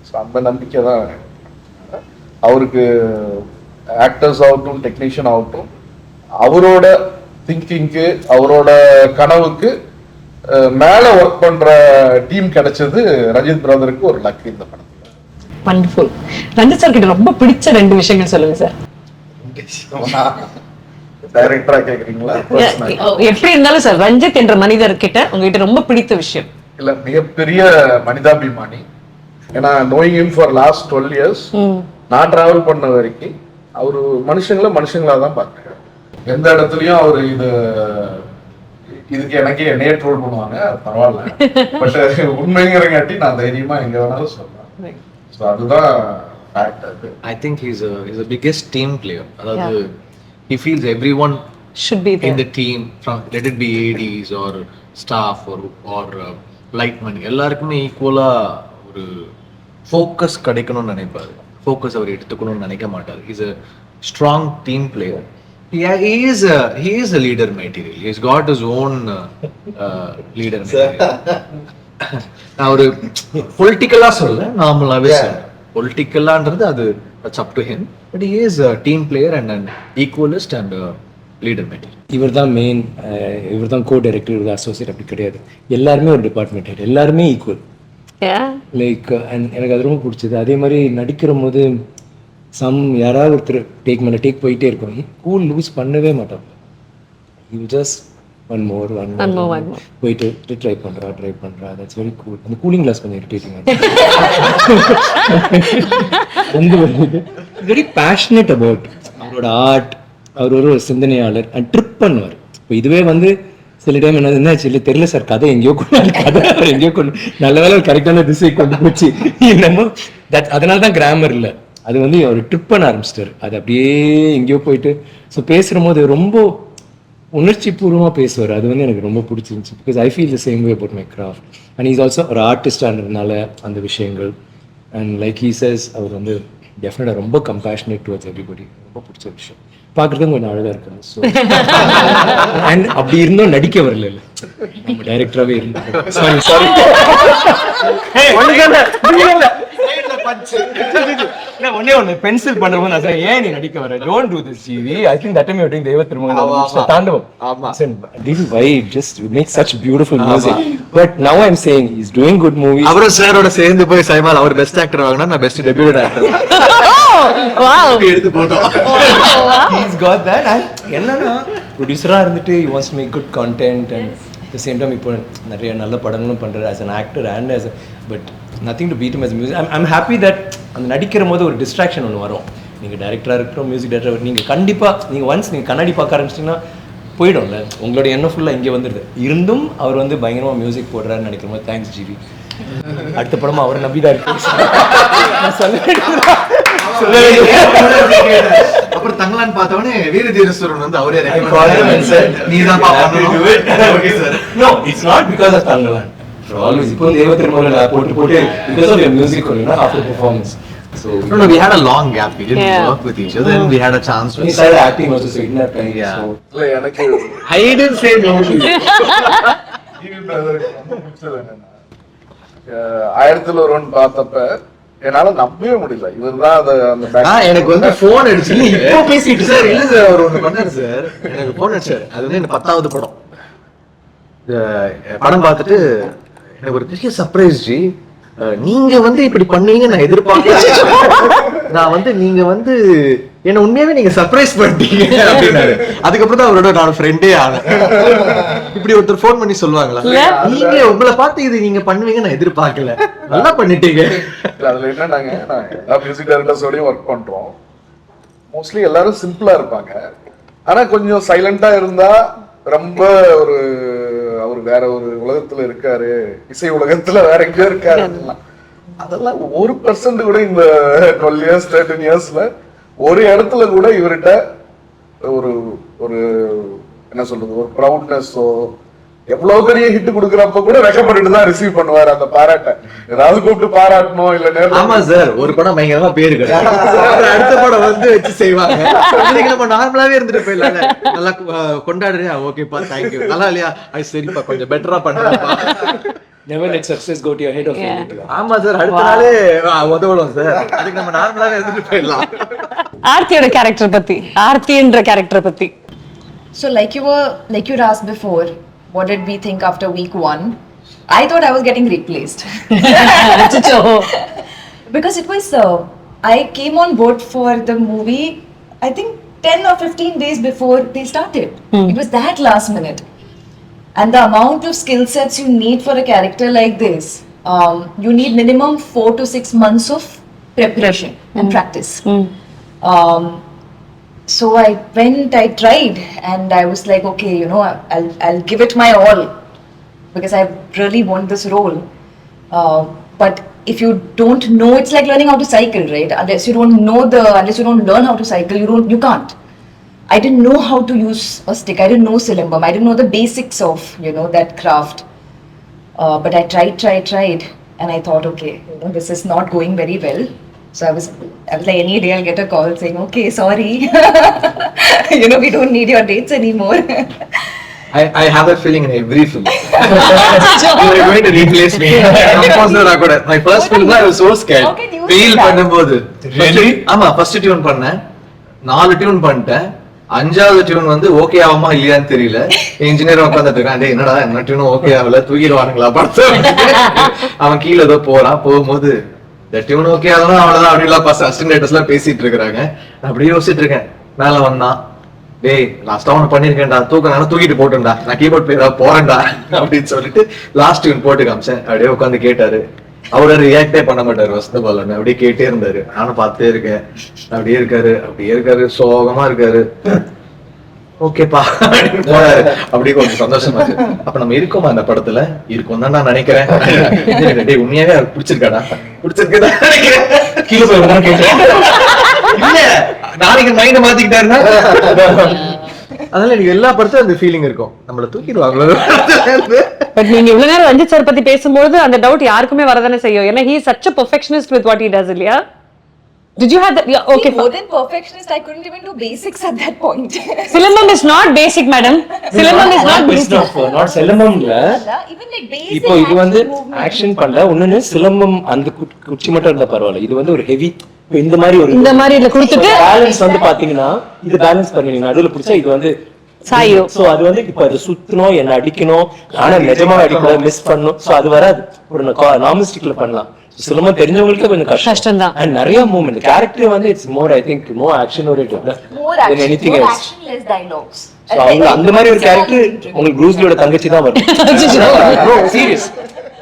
ஸோ அந்த நம்பிக்கை தான் அவருக்கு. ஆக்டர்ஸ் ஆகட்டும், டெக்னீஷியன் ஆகட்டும், அவரோட திங்கிங்க்கு, அவரோட கனவுக்கு மேல ஒர்க் பண்ற டீம் கிடைச்சது ரஞ்சித் பிரதருக்கு ஒரு லக் இந்த படத்துல. வண்டர்ஃபுல். ரஞ்சித் சார் கிட்ட ரொம்ப பிடிச்ச 2 விஷயங்கள் சொல்லுங்க சார். டைரக்டரா கேக்குறீங்களா? எப்படி இருந்தாலும் சார், ரஞ்சித் என்ற மனிதர் கிட்ட உங்ககிட்ட ரொம்ப பிடித்த விஷயம். இல்ல, மிகப்பெரிய மனிதாபிமானி. ஏன்னா knowing him for last 12 years நான் டிராவல் பண்ண வரைக்கும் அவரு மனுஷங்களா தான் பார்த்தேன். எந்த இடத்துலயும் அவரு இதுக்கு எனக்கே என்னையே ட்ரோல் பண்ணுவாங்க, பரவாயில்ல, பட் உண்மைங்கிறங்காட்டி நான் தைரியமா எங்க வேணாலும் சொல்றேன். ஸோ அதுதான் fact. I think he's a biggest team player. அதாவது he feels everyone should be there in the team, from let it be ADs or staff or light மணி எல்லாருக்குமே ஈக்குவலா ஒரு ஃபோக்கஸ் கிடைக்கணும்னு நினைப்பாரு. ஃபோக்கஸ் அவர் எடுத்துக்கணும்னு நினைக்க மாட்டார். Is a strong team player. He is a leader material. He's got his own leader material. நான் ஒரு பொலிட்டிக்கலா சொல்ல, நார்மலாவே சொல்ல, பொலிட்டிக்கலான்றது அது that's up to him, but he is a team player and an equalist and a leader material. இவர் தான் main, இவர் தான் கோ டைரக்டர், இவர் தான் அசோசியேட், அப்படி கிடையாது. எல்லாருமே ஒரு டிபார்ட்மெண்ட் ஹெட், எல்லாருமே ஈக்குவல். லைக் அண்ட் எனக்கு அது ரொம்ப பிடிச்சது. அதே மாதிரி நடிக்கிற போது யாராவது ஒருத்தர் டேக் மேலே டேக் போயிட்டே இருக்கும், கூல் லூஸ் பண்ணவே மாட்டோம். யூ ஜஸ்ட் ஒன் மோர் போயிட்டு ட்ரை பண்ணுறா தட்ஸ் வெரி கூல். அந்த கூலிங் கிளாஸ் கொஞ்சம் இரிட்டேட்டிங். வெரி பேஷனேட் அபவுட் அவரோட ஆர்ட். அவர் ஒரு சிந்தனையாளர் அண்ட் ட்ரிப் பண்ணுவார். இப்போ இதுவே சில டைம் என்ன இல்லை தெரியல சார், கதை எங்கேயோ அவர் எங்கேயோ நல்ல வேலை கரெக்டான திசை கொண்டு போச்சு என்னமோ. அதனால தான் கிராமர் இல்லை, அது அவர் ட்ரிப் பண்ண ஆரம்பிச்சிட்டாரு. அது அப்படியே எங்கேயோ போயிட்டு ஸோ பேசுகிற போது ரொம்ப உணர்ச்சி பூர்வமாக பேசுவார். அது எனக்கு ரொம்ப பிடிச்சிருந்துச்சு. Because I feel the same way about my craft. And is also ஒரு ஆர்டிஸ்டானதுனால அந்த விஷயங்கள் அண்ட் லைக் ஹீ சேஸ் அவர் டெஃபினட்டாக ரொம்ப கம்பேஷனேட் டுவர்ட்ஸ் எவ்ரிபடி. ரொம்ப பிடிச்ச விஷயம். பார்க்குறதும் கொஞ்சம் அழகாக இருக்காது. ஸோ அண்ட் அப்படி இருந்தோம் நடிக்க வரல, நம்ம டைரக்டராகவே இருந்தோம். சாரி சாரி ஒன்னே ஒன்று பென்சில் பண்றவங்க நான் சார் ஏன் நீ நடிக்க வர, don't do this GV. I think that time you doing Deiva Thirumagan தாண்டவம். ஆமா this is why just make such beautiful music. But now I'm saying he's doing good movies. அவர சாரோட சேர்ந்து போய் சைமால் அவர் பெஸ்ட் ஆக்டர் வாங்குனா, நான் பெஸ்ட் டெபியூட் ஆக்டர். வாவ் எடுத்து போட்டோம். He's got that. and என்னன்னா ப்ரொடியூசரா இருந்துட்டு he wants to make good content and at the same time இப்போ நிறைய நல்ல படங்களும் பண்றாரு as an actor and as a, but nothing to beat him as a music. I'm happy that அந்த நடிக்கிற போது ஒரு டிஸ்ட்ராக்ஷன் ஒன்று வரும். நீங்கள் டைரக்டராக இருக்கிறோம், மியூசிக் டைரக்டர், நீங்கள் கண்டிப்பாக நீங்கள் ஒன்ஸ் நீங்கள் கண்ணாடி பார்க்க ஆரம்பிச்சிட்டிங்கன்னா போயிடும்ல, உங்களோட எண்ணம் ஃபுல்லாக இங்கே வந்துடுது. இருந்தும் அவர் பயங்கரமாக மியூசிக் போடுறாருன்னு நினைக்கிற போது தேங்க்ஸ் ஜிவி. அடுத்த படமா அவரை நம்பிதான் இருக்கு. அப்புறம் தங்கலான் பார்த்தவனே வீர தீரஸ்வரன் அவரே நீதான் no it's not because of Thangalaan. For always இப்போ தேவ திருமகன் போட்டு because of your music after performance. So no, we had a long gap. We didn't work with each other, and we had a chance to start acting also. So in that time, yeah. இல்ல எனக்கு I didn't say no to you. ஆயிரத்துல ஒருவன் பார்த்தப்ப என்னால நம்பவே முடியல. இவர்தான் அந்த எனக்கு போன் அடிச்சு இப்போ பேசிட்டு சார் இல்ல சார் அவர் ஒண்ணு பண்ணாரு சார், எனக்கு போன் அடிச்சாரு. அது என்ன 10வது படம். படம் பார்த்துட்டு எனக்கு ஒரு பெரிய சர்ப்ரைஸ் ஜி, நீங்க இப்படி பண்ணுவீங்க நான் எதிர்பார்க்கல. நான் நீங்க என்ன உண்மையாவே நீங்க சர்ப்ரைஸ் பண்ணிட்டீங்க அப்படின்னாரு. அதுக்கப்புறம் தான் அவரோட நான் ஃப்ரெண்டே ஆனேன். இப்படி ஒருத்தர் போன் பண்ணி சொல்லுவாங்களா, நீங்க உங்களை பார்த்து இது நீங்க பண்ணுவீங்க நான் எதிர்பார்க்கல, நல்லா பண்ணிட்டீங்க. அதுல என்னன்னாங்க, நான் எல்லா மியூசிக் டைரக்டர்ஸோடயும் ஒர்க் பண்றோம். மோஸ்ட்லி எல்லாரும் சிம்பிளா இருப்பாங்க. ஆனா கொஞ்சம் சைலண்டா இருந்தா ரொம்ப அவர் வேற ஒரு உலகத்துல இருக்காரு, இசை உலகத்துல வேற எங்கேயோ இருக்காரு. அதெல்லாம் 1% கூட இந்த 12 years 13 yearsல ஒரு இடத்துல கூட இவர்கிட்ட ஒரு ஒரு என்ன சொல்றது, ஒரு ப்ரௌட்னஸோ, எவ்வளவு பெரிய ஹிட் கொடுக்கறப்ப கூட வெக்கப்பட்டு தான் ரிசீவ் பண்ணுவாரு அந்த பாராட்ட. ஏதாவது கூப்பிட்டு பாராட்டணும் இல்ல நேரம். ஆமா சார், ஒரு படம் பயங்கரமா பேருக்கு அடுத்த படம் வச்சு செய்வாங்க. நம்ம நார்மலாவே இருந்துட்டு போயிடலாம், நல்லா கொண்டாடுறியா, ஓகேப்பா தேங்க்யூ, நல்லா இல்லையா, அது சரிப்பா கொஞ்சம் பெட்டரா பண்றப்பா. Never let success go to your head of you. ஆமா சார், அடுத்த நாளே உதவணும் சார். அதுக்கு நம்ம நார்மலாவே இருந்துட்டு போயிடலாம். ஆர்த்தியோட கேரக்டர் பத்தி, ஆர்த்தின்ற கேரக்டர் பத்தி. So like you asked before, what did we think after week 1? I thought I was getting replaced. Because it was I came on board for the movie I think 10 or 15 days before they started. It was that last minute. And the amount of skill sets you need for a character like this, you need minimum 4 to 6 months of preparation and practice. So I tried, and I was like, okay, I'll give it my all because I really want this role. But if you don't know, it's like learning how to cycle, right? Unless you don't learn how to cycle, you can't. I didn't know how to use a stick. I didn't know Silimbam. I didn't know the basics of, that craft. But I tried, and I thought, okay, this is not going very well. So I was like, any day I'll get a call saying, okay, sorry, we don't need your dates anymore. I have that feeling in every film. You are going to replace me. My first film I was so scared. How can you Feel say that? பண்ணும்போது ஆமா first tune பண்ணேன் 4 tune பண்ணிட்டேன் 5வது tune வந்து okay ஆகுமா இல்லையான்னு தெரியல engineer உட்காந்துட்டு இருக்கான் டேய் என்னடா என்ன டியூன் ஓகே ஆகல தூக்கிடுவானுங்களா படத்தை அவன் கீழே ஏதோ போகும்போது இந்த டியூன் ஓகே ஆகலாம் அவ்வளவுதான் அப்படிலாம் அசிஸ்டன்ட் ரைட்டர்ஸ் எல்லாம் பேசிட்டு இருக்காங்க நான் அப்படியே யோசிச்சுட்டு இருக்கேன் மேல வந்தான் டேய் லாஸ்டா ஒன்று பண்ணிருக்கேன்டா தூக்கிட்டு போட்டுண்டா நான் கீபோர்ட் பிளேயரா போறேன்டா அப்படின்னு சொல்லிட்டு லாஸ்ட் டியூன் போட்டு காமிச்சேன் அப்படியே உட்காந்து கேட்டாரு அவரை ரியாக்டே பண்ண மாட்டாரு வசந்த பாலன் அப்படியே கேட்டே இருந்தாரு நானும் பார்த்துட்டே இருக்கேன் அப்படியே இருக்காரு சோகமா இருக்காரு ஓகேப்பா அப்படின்னு போறாரு அப்படியே கொஞ்சம் சந்தோஷமா இருக்கு அப்ப நம்ம இருக்கோமா அந்த படத்துல இருக்கும் தான் நான் நினைக்கிறேன் டேய் உண்மையாவே பிடிச்சிருக்காடா பிடிச்சிருக்கா நினைக்கிறேன் கீழே போய் கேட்டேன் இல்ல நாளைக்கு மைண்ட மாத்திக்கிட்டாருன்னா அதனால எனக்கு எல்லா படத்தும் அந்த ஃபீலிங் இருக்கும் நம்மள தூக்கிடுவாங்களோ பட் நீங்க இவ்வளவு நேரம் ரஞ்சித் சார் பத்தி பேசும்போது அந்த டவுட் யாருக்குமே வரதானே செய்யும் ஏன்னா he is such a perfectionist with what he does இல்லையா did you have that yeah, okay More than perfectionist, I couldn't even do basics at that point. Silambam is not basic madam silambam is not basic not சிலம்பம்ல Even like basic இப்போ இது வந்து action movement. Action பண்ணல ஒண்ணுன்னு சிலம்பம் அந்த குச்சி மட்டும் இருந்தா பரவாயில்ல இது வந்து ஒரு ஹெவி இப்போ இந்த மாதிரி இதுல கொடுத்துட்டு பேலன்ஸ் வந்து பாத்தீங்கன்னா இது பேலன்ஸ் பண்ணுவீங்க நடுவுல பிடிச்சா இது வந்து சாயும் சோ அது வந்து இப்ப அது சுத்தணும் என்ன அடிக்கணும் ஆனா நிஜமா அடிக்கணும் மிஸ் பண்ணணும் சோ அது வராது ஒரு நார்மல் ஸ்டிக்ல பண்ணலாம் சிலம்பம் தெரிஞ்சவங்களுக்கு கொஞ்சம் கஷ்டம் தான் அண்ட் நிறைய மூவ்மெண்ட் கேரக்டர் வந்து it's more I think more action oriented More than anything more else action, less dialogues. So, அந்த மாதிரி ஒரு கேரக்டர் உங்களுக்கு ப்ரூஸ்லியோட தங்கச்சி தான் வரும் சீரியஸ்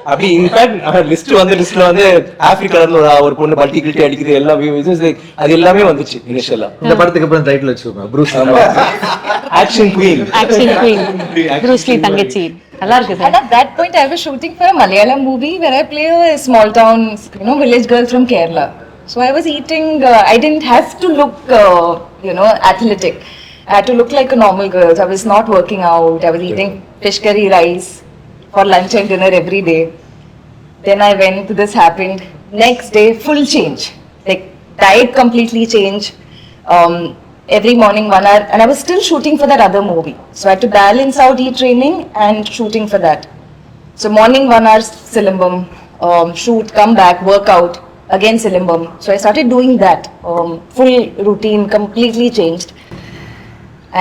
அப்படி இன்ஃபேக்ட் லிஸ்ட்ல வந்து ஆப்பிரிக்கால ஒரு பொண்ணு பல்டி கில்ட்டி அடிக்குது எல்லாம் அது எல்லாமே வந்துச்சு இனிஷியலா இந்த படத்துக்கு அப்புறம் டைட்டில் வச்சுக்கோங்க ப்ரூஸ் ஆக்ஷன் குவீன் ப்ரூஸ் லீ தங்கச்சி நல்லா இருக்கு And at that point, I was shooting for a Malayalam movie where I play a small town, village girl from Kerala. So I was eating. I didn't have to look, athletic. I had to look like a normal girl. So I was not working out. I was eating fish curry rice for lunch and dinner every day. Then I went. This happened. Next day, full change. Like diet completely changed. Every morning 1 hour, and I was still shooting for that other movie. So I had to balance out training and shooting for that. So morning 1 hour Silambam, shoot, come back, work out, again Silambam. So I started doing that. Full routine completely changed.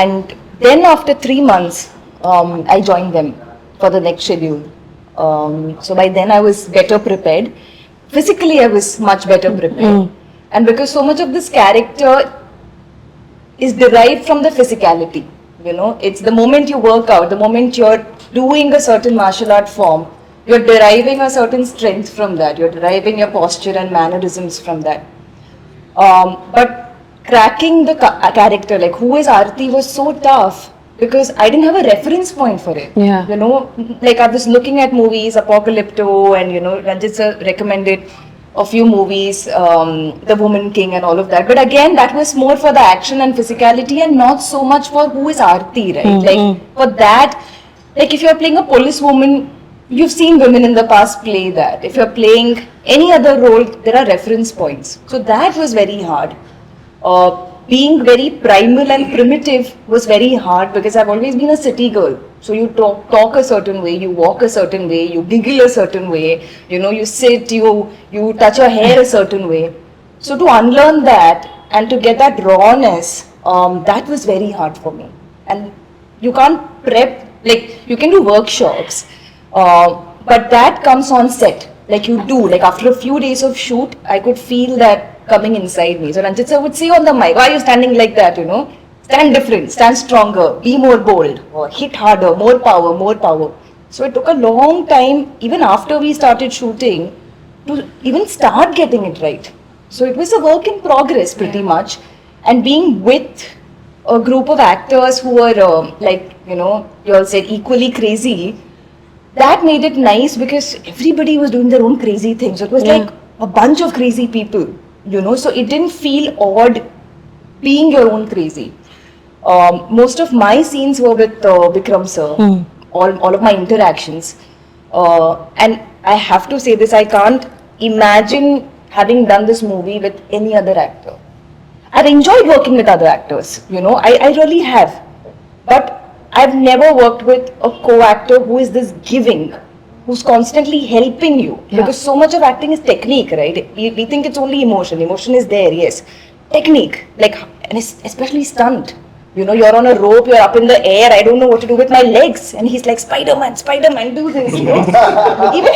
And then after 3 months, I joined them for the next schedule. So by then I was better prepared. Physically I was much better prepared. And because so much of this character is derived from the physicality, it's the moment you work out, the moment you're doing a certain martial art form, you're deriving a certain strength from that, you're deriving your posture and mannerisms from that. But cracking the character, like who is Aarti, was so tough because I didn't have a reference point for it. Yeah. Like I was looking at movies, Apocalypto, and Ranjith sir recommended a few movies, The Woman King and all of that. But again, that was more for the action and physicality and not so much for who is Aarti, right? Like for that, like if you're playing a police woman, you've seen women in the past play that. If you're playing any other role, there are reference points. So that was very hard. Being very primal and primitive was very hard because I've always been a city girl. So you talk a certain way, you walk a certain way, you giggle a certain way, you sit, you touch your hair a certain way. So to unlearn that and to get that rawness, that was very hard for me. And you can't prep, like you can do workshops, but that comes on set. Like you do, like after a few days of shoot, I could feel that coming inside me. So Ranjith sir would say on the mic, why are you standing like that, Stand different, stand stronger, be more bold, or hit harder, more power. So it took a long time, even after we started shooting, to even start getting it right. So it was a work in progress pretty much. And being with a group of actors who were you all said equally crazy, that made it nice because everybody was doing their own crazy things. So it was like a bunch of crazy people, so it didn't feel odd being your own crazy. Most of my scenes were with Vikram sir, all of my interactions. And I have to say this, I can't imagine having done this movie with any other actor. I've enjoyed working with other actors, you know, I really have. But I've never worked with a co-actor who is this giving, who's constantly helping you. Because so much of acting is technique, right? We think it's only emotion. Emotion is there, yes. Technique, like, and especially stunt. You know, you're on a rope, you're up in the air, I don't know what to do with my legs. And he's like, Spider-Man, do this, you know. Even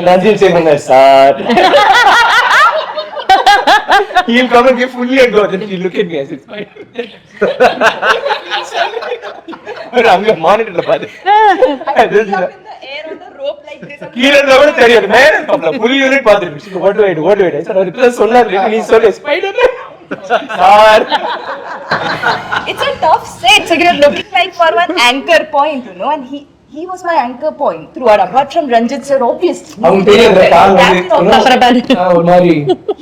Ranjith saying that, sir. He'll come and give fully and go. Then he'll look at me as it's fine. I'm going to monitor the body. I was up in the air on the rope like this. கீழே இருந்தா கூட தெரியாது மேல இருப்பாப்ல full unit பார்த்துட்டு what do I do sir அவர் இப்பதான் சொன்னாரு நீ சொல்லு Spiderman sir It's a tough set, so you're looking like for one anchor point, you know, and he was my anchor point throughout, apart from Ranjith sir, obviously. அவங்க தெரியும் அந்த கால் வந்து ஒரு மாதிரி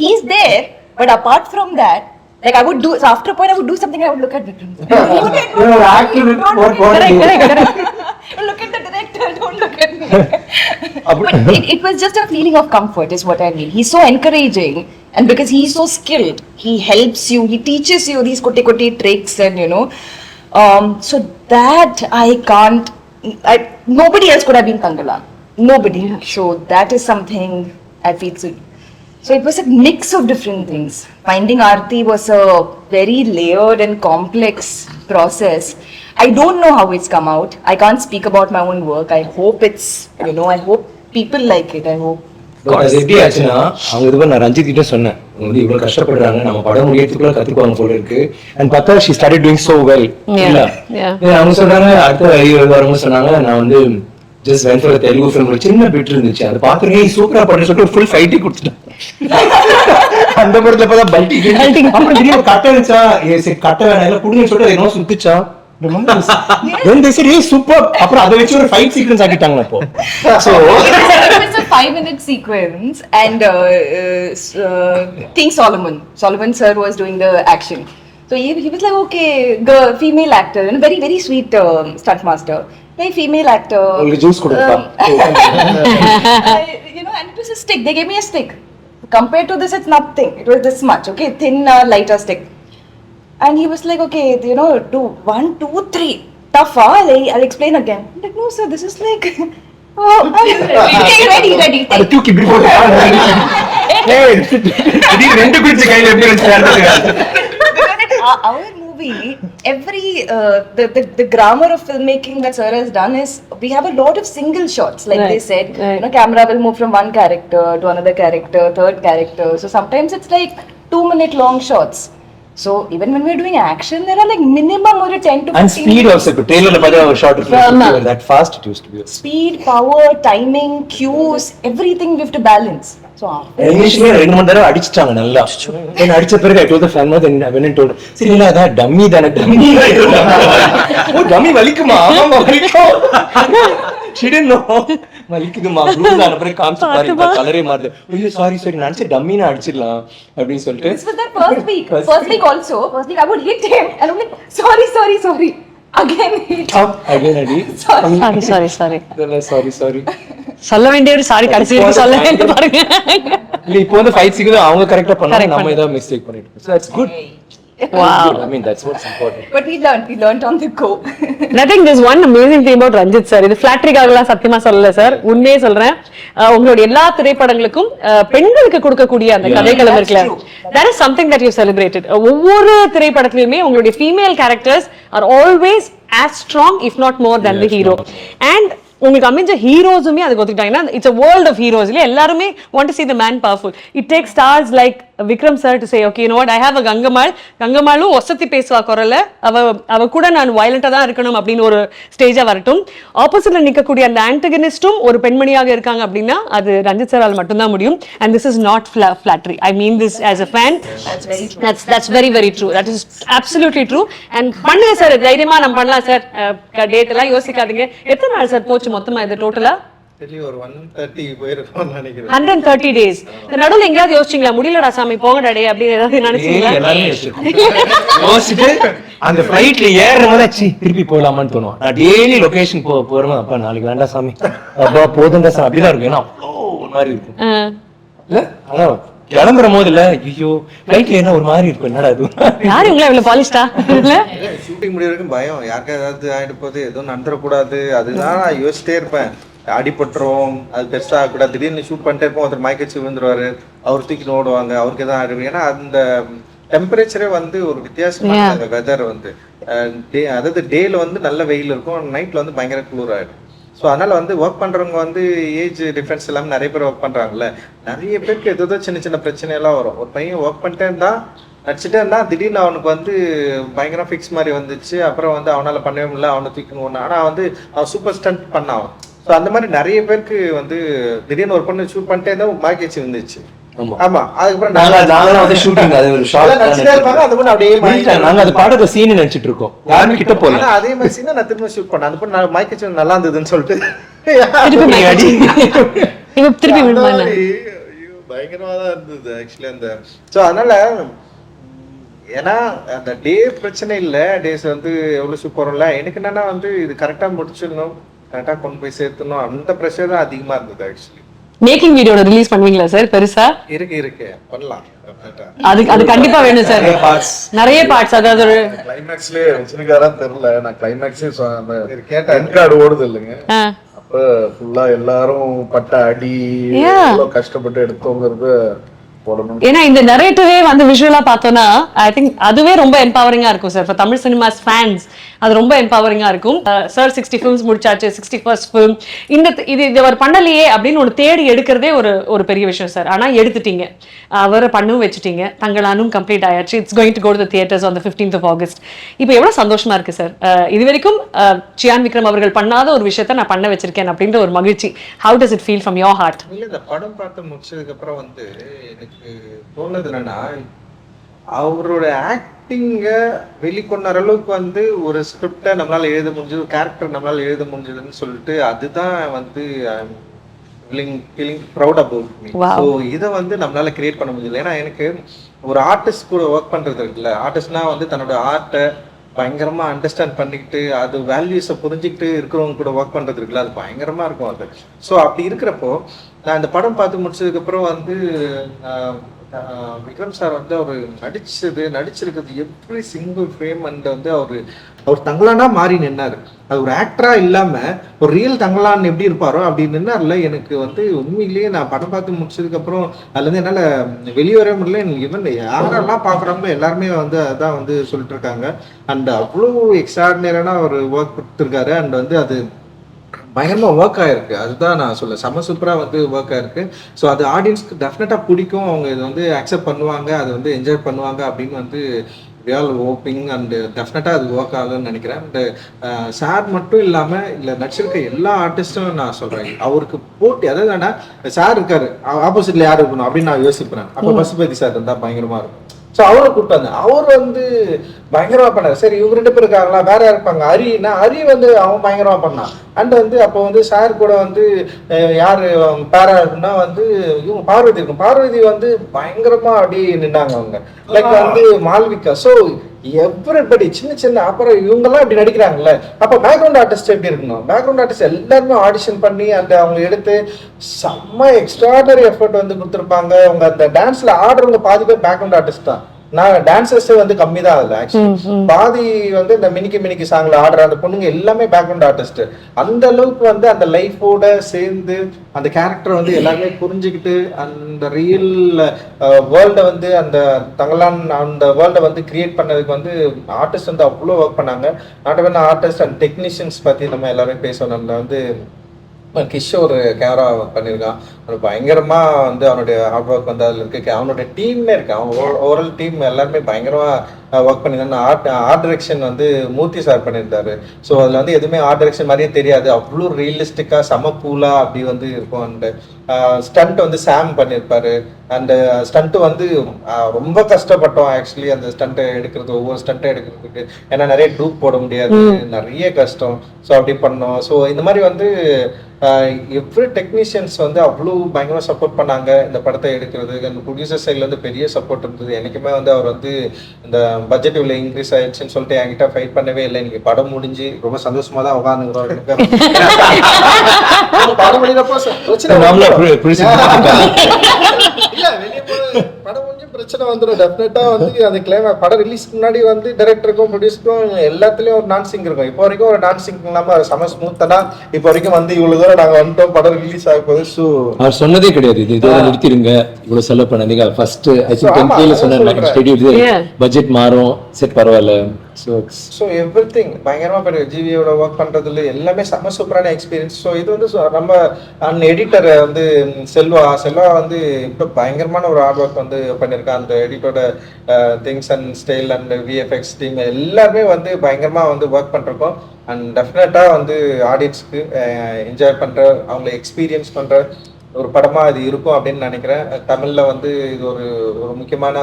He's there, but apart from that, like I would do, so after a point I would do something, I would look at Vikram. Look at the director, don't look at me. But it was just a feeling of comfort is what I mean. He's so encouraging, and because he's so skilled, he helps you, he teaches you these kotti tricks, and you know, so that I can't, nobody else could have been Thangalaan. Nobody. So that is something I feel so it was a mix of different things. Finding Aarti was a very layered and complex process. I don't know how it's come out. I can't speak about my own work. I hope it's, you know, I hope people like it. I hope. அது எப்படி ஆச்சுன்னா அவங்க இது நான் ரஞ்சித் கிட்ட சொன்னேன் வந்து இவ்வளவு கஷ்டப்படுறாங்க நம்ம படம் முடியறதுக்குள்ள கத்துக்குவாங்க போல இருக்கு அண்ட் பார்த்தா she started doing so well இல்ல அவங்க சொன்னாங்க அடுத்த வரவங்க சொன்னாங்க நான் வந்து just went for a Telugu film ஒரு சின்ன பிட் இருந்துச்சு அதை பாக்குறேன் சூப்பரா பண்ணு சொல்லிட்டு ஃபுல் ஃபைட்டே கொடுத்துட்டேன் அந்த படத்துல பார்த்தா பல்டி அப்புறம் திடீர்னு கட்ட வச்சா கட்ட வேணாம் இல்ல புடுங்க சொல்லிட்டு என்ன சுத்துச்சா Then they said, hey, super. அப்புறம் அதை வச்சு ஒரு ஃபைட் சீக்வென்ஸ் ஆக்கிட்டாங்க அப்போ So it's a 5-minute sequence, and King Solomon sir was doing the action. So he was like, okay, girl, female actor, and a very very sweet stunt master. Hey, female actor. உங்களுக்கு juice கொடுப்பா You know, and it was a stick. They gave me a stick. Compared to this, it's nothing. It was this much, okay, thin, lighter stick. And he was like, okay, you know, do 1, 2, 3. Tough, I'll explain again. I'm like, no, sir, this is like, oh, ready. அது தூக்கி இப்படி போட்டு ஏய் ரெண்டு குடிச்ச கையில எப்படி வச்சாங்க Our movie, every the grammar of filmmaking that sir has done is we have a lot of single shots, like they said. You know, camera will move from one character to another character, third character. So sometimes it's like 2-minute long shots. So even when we're doing action, there are like minimum or 10 to 15 and speed also. But trailer la pada shot that fast it used to be. Speed, power, timing, cues, everything we have to balance. So initially ரெண்டு மூணு தடவை அடிச்சிட்டாங்க நல்லா என்ன அடிச்ச பிறகு I told the fan then I went and told சரி இல்ல அத டம்மி தான டம்மி ஓ டம்மி வலிக்குமா ஆமா வலிக்கும் she didn't know வலிக்குதுமா ப்ளூ தான பிறகு காமிச்சு பாருங்க கலரே மாறுது ஐயோ சாரி நான் நினைச்சேன் டம்மி நான் அடிச்சிடலாம் அப்படினு சொல்லிட்டு this was that first week also I would hit him and I'm like sorry again adi sorry சொல்ல வேண்டிய ஒரு சாரி கடைசி வரைக்கும் சொல்ல வேண்டிய பாருங்க இல்ல இப்போ வந்து ஃபைட் சீக்வென்ஸ் அவங்க கரெக்ட்டா பண்ணாங்க நம்ம ஏதாவது மிஸ்டேக் பண்ணிட்டோம் so that's good. Wow. I mean that's what's important. But we learned on the go. I think there's one amazing thing about Ranjith sir. இது ஃபிளாட்டரிக்காகலாம் சத்தியமா சொல்லல சார், உண்மையே சொல்றேன். உங்களுடைய எல்லா திரைப்படங்களுக்கும் பெண்களுக்கு கொடுக்கக்கூடிய அந்த கதைக்களம் இருக்குல்ல, that is something that you celebrated. ஒவ்வொரு திரைப்படத்திலுமே உங்களுடைய female characters are always as strong if not more than the hero. And உங்களுக்கு அமைஞ்ச ஹீரோஸுமே அதுக்கு ஒத்துக்கிட்டாங்கன்னா it's a world of heroes இல்ல, எல்லாருமே want to see the man powerful. It takes stars like Vikram sir to say, okay, you know what, I have a கங்கம்மாளும் ஒசத்தி பேசுவா குரல்ல அவ கூட நான் வயலண்டா தான் இருக்கணும் அப்படின்னு ஒரு ஸ்டேஜா வரட்டும். ஆப்போசிட்ல நிக்கக்கூடிய அந்த ஆன்டகனிஸ்டும் ஒரு பெண்மணியாக இருக்காங்க அப்படின்னா அது ரஞ்சித் சாரால் மட்டும்தான் முடியும். And this is not flattery. I mean this as a fan. That's very very true. That is absolutely true. And பண்ணுங்க சார், தைரியமா நம்ம பண்ணலாம் சார். டேட் எல்லாம் யோசிக்காதீங்க. எத்தனை நாள் சார் போச்சு மொத்தமா இது டோட்டலா? ஒரு 130 போயிருக்கோம்னு நினைக்கிறேன். 130 days. நடுவுல எங்கயாவது யோசிச்சீங்களா முடியலடா சாமி போங்கடா டே அப்படி ஏதாவது நினைச்சீங்களா? எல்லாருமே யோசிச்சுட்டு அந்த ஃபிளைட்ல ஏறும்போது திருப்பி போலாமான்னு தோணும். நான் டெய்லி லொகேஷன் போறோம். அப்பா நாளைக்கு வேண்டாம் சாமி, அப்பா போதுண்டா சாமி அப்படிதான் இருக்கும். ஏன்னா அவ்வளோ ஒரு மாதிரி இருக்கும் இல்ல. ஆனா கிளம்புற போது இல்ல, ஐயோ ஃபிளைட்ல என்ன ஒரு மாதிரி இருக்கும், என்னடா அது யாரு உங்களை இவ்வளவு பாலிஷ்டா இல்ல? ஷூட்டிங் முடிய வரைக்கும் பயம், யாருக்கா ஏதாவது ஆயிட்டு போகுது, எதுவும் நடந்துடக்கூடாது, அதுதான் நான் யோசிச்சிட்டே இருப்பேன். அடிபட்டுரும், அது பெருசா ஆகக்கூடாது. திடீர்னு ஷூட் பண்ணிட்டே இருப்போம், ஒருத்தர் மயக்கச்சு விழுந்துருவாரு, அவர் தூக்கி ஓடுவாங்க, அவருக்கு எதாவது ஆயிடும். ஏன்னா அந்த டெம்பரேச்சரே வந்து ஒரு வித்தியாசமா அந்த வெதர் வந்து அதாவது டேல வந்து நல்ல வெயில் இருக்கும், நைட்ல வந்து பயங்கர குளிர் ஆயிடும். ஸோ அதனால வந்து ஒர்க் பண்றவங்க வந்து ஏஜ் டிஃபரன்ஸ் இல்லாமல் நிறைய பேர் ஒர்க் பண்றாங்கல்ல, நிறைய பேருக்கு ஏதோ சின்ன சின்ன பிரச்சனையெல்லாம் வரும். ஒரு பையன் ஒர்க் பண்ணிட்டே இருந்தா நடிச்சுட்டே இருந்தா திடீர்னு அவனுக்கு வந்து பயங்கரம் ஃபிக்ஸ் மாதிரி வந்துச்சு. அப்புறம் வந்து அவனால பண்ணவே முடியல, அவனை தூக்கணும். ஆனா வந்து அவன் சூப்பர் ஸ்டண்ட் பண்ணான். ஸோ அந்த மாதிரி நிறைய பேருக்கு வந்து திடீர்னு ஒரு பொண்ணு ஷூட் பண்ணிட்டே இருந்தா மார்க்கெச்சு வந்துச்சு. ஆமா, அதுக்கப்புறம் நாங்க வந்து ஷூட்டிங் அது ஒரு ஷார்ட் இருப்பாங்க, அது பொண்ணு அப்படியே நாங்க அது பாடுற சீன் நினைச்சிட்டு இருக்கோம், யாருமே கிட்ட போல. அதே மாதிரி சீனை நான் திரும்ப ஷூட் பண்ணேன். அந்த பொண்ணு மாய்க்கச்சு நல்லா இருந்ததுன்னு சொல்லிட்டு பயங்கரமா தான் இருந்தது ஆக்சுவலி அந்த. ஸோ அதனால ஏன்னா அந்த டே பிரச்சனை இல்லை, டேஸ் வந்து எவ்வளவு சூப்பர்ல. எனக்கு என்னன்னா வந்து இது கரெக்டா முடிச்சிடணும், கரெக்டா கொண்டு போய் சேர்த்தணும், அந்த ப்ரெஷர் தான் அதிகமா இருந்தது ஆக்சுவலி. மேக்கிங் வீடியோட ரிலீஸ் பண்ணுவீங்களா சார் பெருசா? இருக்கு பண்ணலாம். அது கண்டிப்பா வேணும் சார், நிறைய பார்ட்ஸ். அதாவது ஒரு கிளைமேக்ஸ்லயே வச்சிருக்காரா தெரியல, நான் கிளைமேக்ஸே கேட்டேன், கார்டு ஓடுது இல்லைங்க, அப்ப ஃபுல்லா எல்லாரும் பட்ட அடி எவ்வளவு கஷ்டப்பட்டு எடுத்தோங்கிறது போடணும். ஏன்னா இந்த நரேட்டிவே வந்து விஷுவலா பார்த்தோம்னா ஐ திங்க் அதுவே ரொம்ப எம்பவரிங்கா இருக்கும் sir. For Tamil cinemas fans அது ரொம்ப எம்பவரிங்கா இருக்கும். சார் 60 ஃபிலிம்ஸ் முடிச்சாச்சு, 61st ஃபிலிம். இது அவர் பண்ணலையே அப்படின்னு ஒன்று தேடி எடுக்கிறதே ஒரு பெரிய விஷயம் சார். ஆனா எடுத்துட்டீங்க, அவரை பண்ணவும் வச்சுட்டீங்க, தங்களானும் கம்ப்ளீட் ஆயாச்சு. It's going to go to the theatres on the 15th of August. இப்போ எவ்வளவு சந்தோஷமா இருக்கு சார். இது வரைக்கும் சியான் விக்ரம் அவர்கள் பண்ணாத ஒரு விஷயத்த நான் பண்ண வச்சிருக்கேன் அப்படின்ற ஒரு மகிழ்ச்சி. How does it feel from your heart? இல்ல, இந்த படம் பார்த்து முடிச்சதுக்கு அப்புறம் வந்து எனக்கு தோணுது என்னன்னா, அவரோட ஆக்டிங்க வெளிக்கொண்ட அளவுக்கு வந்து ஒரு ஸ்கிரிப்டை நம்மளால எழுத முடிஞ்சது, ஒரு கேரக்டர் நம்மளால எழுத முடிஞ்சதுன்னு சொல்லிட்டு அதுதான் வந்து feeling proud about me. So இதை வந்து நம்மளால கிரியேட் பண்ண முடிஞ்சது. ஏன்னா எனக்கு ஒரு ஆர்டிஸ்ட் கூட ஒர்க் பண்றது இருக்குல்ல, ஆர்டிஸ்ட்னா வந்து தன்னோட ஆர்ட்டை பயங்கரமா அண்டர்ஸ்டாண்ட் பண்ணிக்கிட்டு அது வேல்யூஸை புரிஞ்சுக்கிட்டு இருக்கிறவங்க கூட ஒர்க் பண்றது இருக்குல்ல, அது பயங்கரமா இருக்கும் அது. ஸோ அப்படி இருக்கிறப்போ நான் இந்த படம் பார்த்து முடிச்சதுக்கு அப்புறம் வந்து விக்ரம் சார் வந்து அவர் நடிச்சிருக்கிறது எவ்ரி சிங்கிள் ஃப்ரேம் அண்ட் வந்து அவர் தங்கலானா மாறி நின்னாரு. அது ஒரு ஆக்டரா இல்லாம ஒரு ரியல் தங்கலான் எப்படி இருப்பாரோ அப்படி நின்னார்ல. எனக்கு வந்து உண்மையிலேயே நான் படம் பார்த்து முடிச்சதுக்கு அப்புறம் அதுல இருந்து என்னால வெளியே வர முடியல. ஈவன் யாரெல்லாம் பாக்குறாங்களோ எல்லாருமே வந்து அதான் வந்து சொல்லிட்டு இருக்காங்க. அண்ட் அவ்வளோ எக்ஸ்ட்ராடினரியான ஒரு ஒர்க் கொடுத்துருக்காரு. அண்ட் வந்து அது பயங்கரமா ஒர்க் ஆயிருக்கு. அதுதான் நான் சொல்ல, செம்ம சூப்பரா வந்து ஒர்க் ஆயிருக்கு. ஸோ அது ஆடியன்ஸ்க்கு டெஃபினட்டா பிடிக்கும், அவங்க இதை வந்து அக்செப்ட் பண்ணுவாங்க, அதை வந்து என்ஜாய் பண்ணுவாங்க அப்படின்னு வந்து ரியல் ஹோப்பிங். அண்ட் டெஃபினட்டா அது ஒர்க் ஆகுதுன்னு நினைக்கிறேன். அண்ட் சார் மட்டும் இல்லாம இல்ல நடிச்சிருக்க எல்லா ஆர்டிஸ்டும் நான் சொல்றேன், அவருக்கு போட்டி. அதாவது சார் இருக்காரு, ஆப்போசிட்ல யார் இருக்கணும் அப்படின்னு நான் யோசிப்பேன். அப்ப பசுபதி சார் இருந்தா பயங்கரமா இருக்கும். ஸோ அவரை கூப்பிட்டாங்க, அவர் வந்து பயங்கரமா பண்ணாரு. சரி இவங்க 2 பேர் இருக்காங்களா, வேற இருப்பாங்க. ஹரி வந்து அவன் பயங்கரமா பண்ணான். அண்ட் வந்து அப்போ வந்து சார் கூட வந்து யாரு பேரா இருக்குன்னா வந்து இவங்க பார்வதி இருக்கும். பார்வதி வந்து பயங்கரமா அப்படி நின்னாங்க அவங்க, லைக் வந்து மால்விகா. ஸோ எவ்ரிபடி சின்ன அப்புறம் இவங்கெல்லாம் இப்படி நடிக்கிறாங்கல்ல, அப்போ பேக்ரவுண்ட் ஆர்டிஸ்ட் எப்படி இருக்கணும்? பேக்ரவுண்ட் ஆர்டிஸ்ட் எல்லாருமே ஆடிஷன் பண்ணி அந்த அவங்க எடுத்து செம்ம எக்ஸ்ட்ராடனரி எஃபர்ட் வந்து கொடுத்துருப்பாங்க. அவங்க அந்த டான்ஸ்ல ஆடுறவங்க பாதி பேர் பேக்ரவுண்ட் ஆர்டிஸ்ட் தான். நான் டான்சர்ஸே வந்து கம்மி தான் அதுல ஆக்சுவலி. பாதி வந்து இந்த மினிக்கி சாங்ல ஆடுற அந்த பொண்ணுங்க எல்லாமே பேக்ரவுண்ட் ஆர்டிஸ்ட். அந்த அளவுக்கு வந்து அந்த லைஃபோட சேர்ந்து அந்த கேரக்டர் வந்து எல்லாருமே புரிஞ்சுக்கிட்டு அந்த ரியல் வேர்ல்டை வந்து அந்த தங்கலான் அந்த வேர்ல்டை வந்து கிரியேட் பண்ணதுக்கு வந்து ஆர்டிஸ்ட் வந்து அவ்வளோ ஒர்க் பண்ணாங்க. Not only artist and technicians பத்தி நம்ம எல்லாருமே பேசணும். நம்ம வந்து கிஷோர் கேமரா பண்ணியிருக்கான், பயங்கரமா வந்து அவனுடைய ஹார்ட் ஒர்க் வந்து அதில் இருக்கு. அவனுடைய டீமே இருக்கு, அவன் ஓவரால் டீம் எல்லாருமே பயங்கரமா ஒர்க் பண்ணியிருந்தேன். ஆர்ட் டைரக்ஷன் வந்து மூர்த்தி சார் பண்ணியிருந்தாரு. ஸோ அதில் வந்து எதுவுமே ஆர்ட் டைரக்ஷன் மாதிரியே தெரியாது, அவ்வளோ ரியலிஸ்டிக்காக செம கூலாக அப்படி வந்து இருக்கும். அண்டு ஸ்டண்ட் வந்து சாம் பண்ணியிருப்பாரு. அண்டு ஸ்டண்ட்டு வந்து ரொம்ப கஷ்டப்பட்டோம் ஆக்சுவலி அந்த ஸ்டண்ட்டை எடுக்கிறது, ஒவ்வொரு ஸ்டண்ட்டை எடுக்கிறதுக்கு. ஏன்னா நிறைய டூப் போட முடியாது, நிறைய கஷ்டம். ஸோ அப்படி பண்ணோம். ஸோ இந்த மாதிரி வந்து எவ்ரி டெக்னீஷியன்ஸ் வந்து அவ்வளோ பயங்கரமாக சப்போர்ட் பண்ணாங்க இந்த படத்தை எடுக்கிறதுக்கு. அந்த ப்ரொடியூசர் சைட்லேருந்து பெரிய சப்போர்ட் இருந்தது. எனக்குமே வந்து அவர் வந்து இந்த பட்ஜெட் இவ்வளோ இன்க்ரீஸ் ஆயிடுச்சுன்னு சொல்லிட்டு என்கிட்ட ஃபைட் பண்ணவே இல்லை. இன்னைக்கு படம் முடிஞ்சு ரொம்ப சந்தோஷமா தான் உட்காந்துங்கிறோம். படம் முடிஞ்சப்போ இல்ல வெளியே போய் படம் முடிஞ்சு பிரச்சனை வந்துடும் டெஃபினட்டா. வந்து அந்த படம் ரிலீஸ்க்கு முன்னாடி வந்து டைரக்டருக்கும் ப்ரொடியூசருக்கும் எல்லாத்துலயும் ஒரு டான்சிங் இருக்கும். இப்போ வரைக்கும் ஒரு டான்சிங் இல்லாம செம ஸ்மூத்தனா இப்போ வரைக்கும் வந்து இவ்வளவு தூரம் நாங்க வந்துட்டோம், படம் ரிலீஸ் ஆக போகுது. ஸோ அவர் சொன்னதே கிடையாது இது இதோட நிறுத்திடுங்க, இவ்வளவு செலவு பண்ணாதீங்க. ஃபர்ஸ்ட் ஐ திங்க் 10K சொன்னாங்க, பட்ஜெட் மாறும், சரி பரவாயில்ல. ஸோ எவ்ரிதிங் பயங்கரமா பெரிய ஜிவியோட ஒர்க் பண்றதுல எல்லாமே செம சூப்பரான எக்ஸ்பீரியன்ஸ். ஸோ இது வந்து நம்ம எடிட்டர் வந்து செல்வா வந்து இப்போ பயங்கரமான ஒரு ஹார்ட் ஒர்க் வந்து பண்ணியிருக்கான். அந்த எடிட்டரோட things and style and VFX team எல்லாருமே வந்து பயங்கரமா வந்து ஒர்க் பண்ணிருக்கோம். அண்ட் டெஃபினட்டா வந்து ஆடியன்ஸ்க்கு என்ஜாய் பண்ற, அவங்களை எக்ஸ்பீரியன்ஸ் பண்ற ஒரு படமா இது இருக்கும் அப்படின்னு நினைக்கிறேன். தமிழ்ல வந்து இது ஒரு முக்கியமான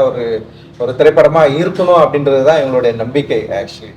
ஒரு திரைப்படமா இருக்கணும் அப்படின்றது தான் எங்களுடைய நம்பிக்கை ஆக்சுவலி.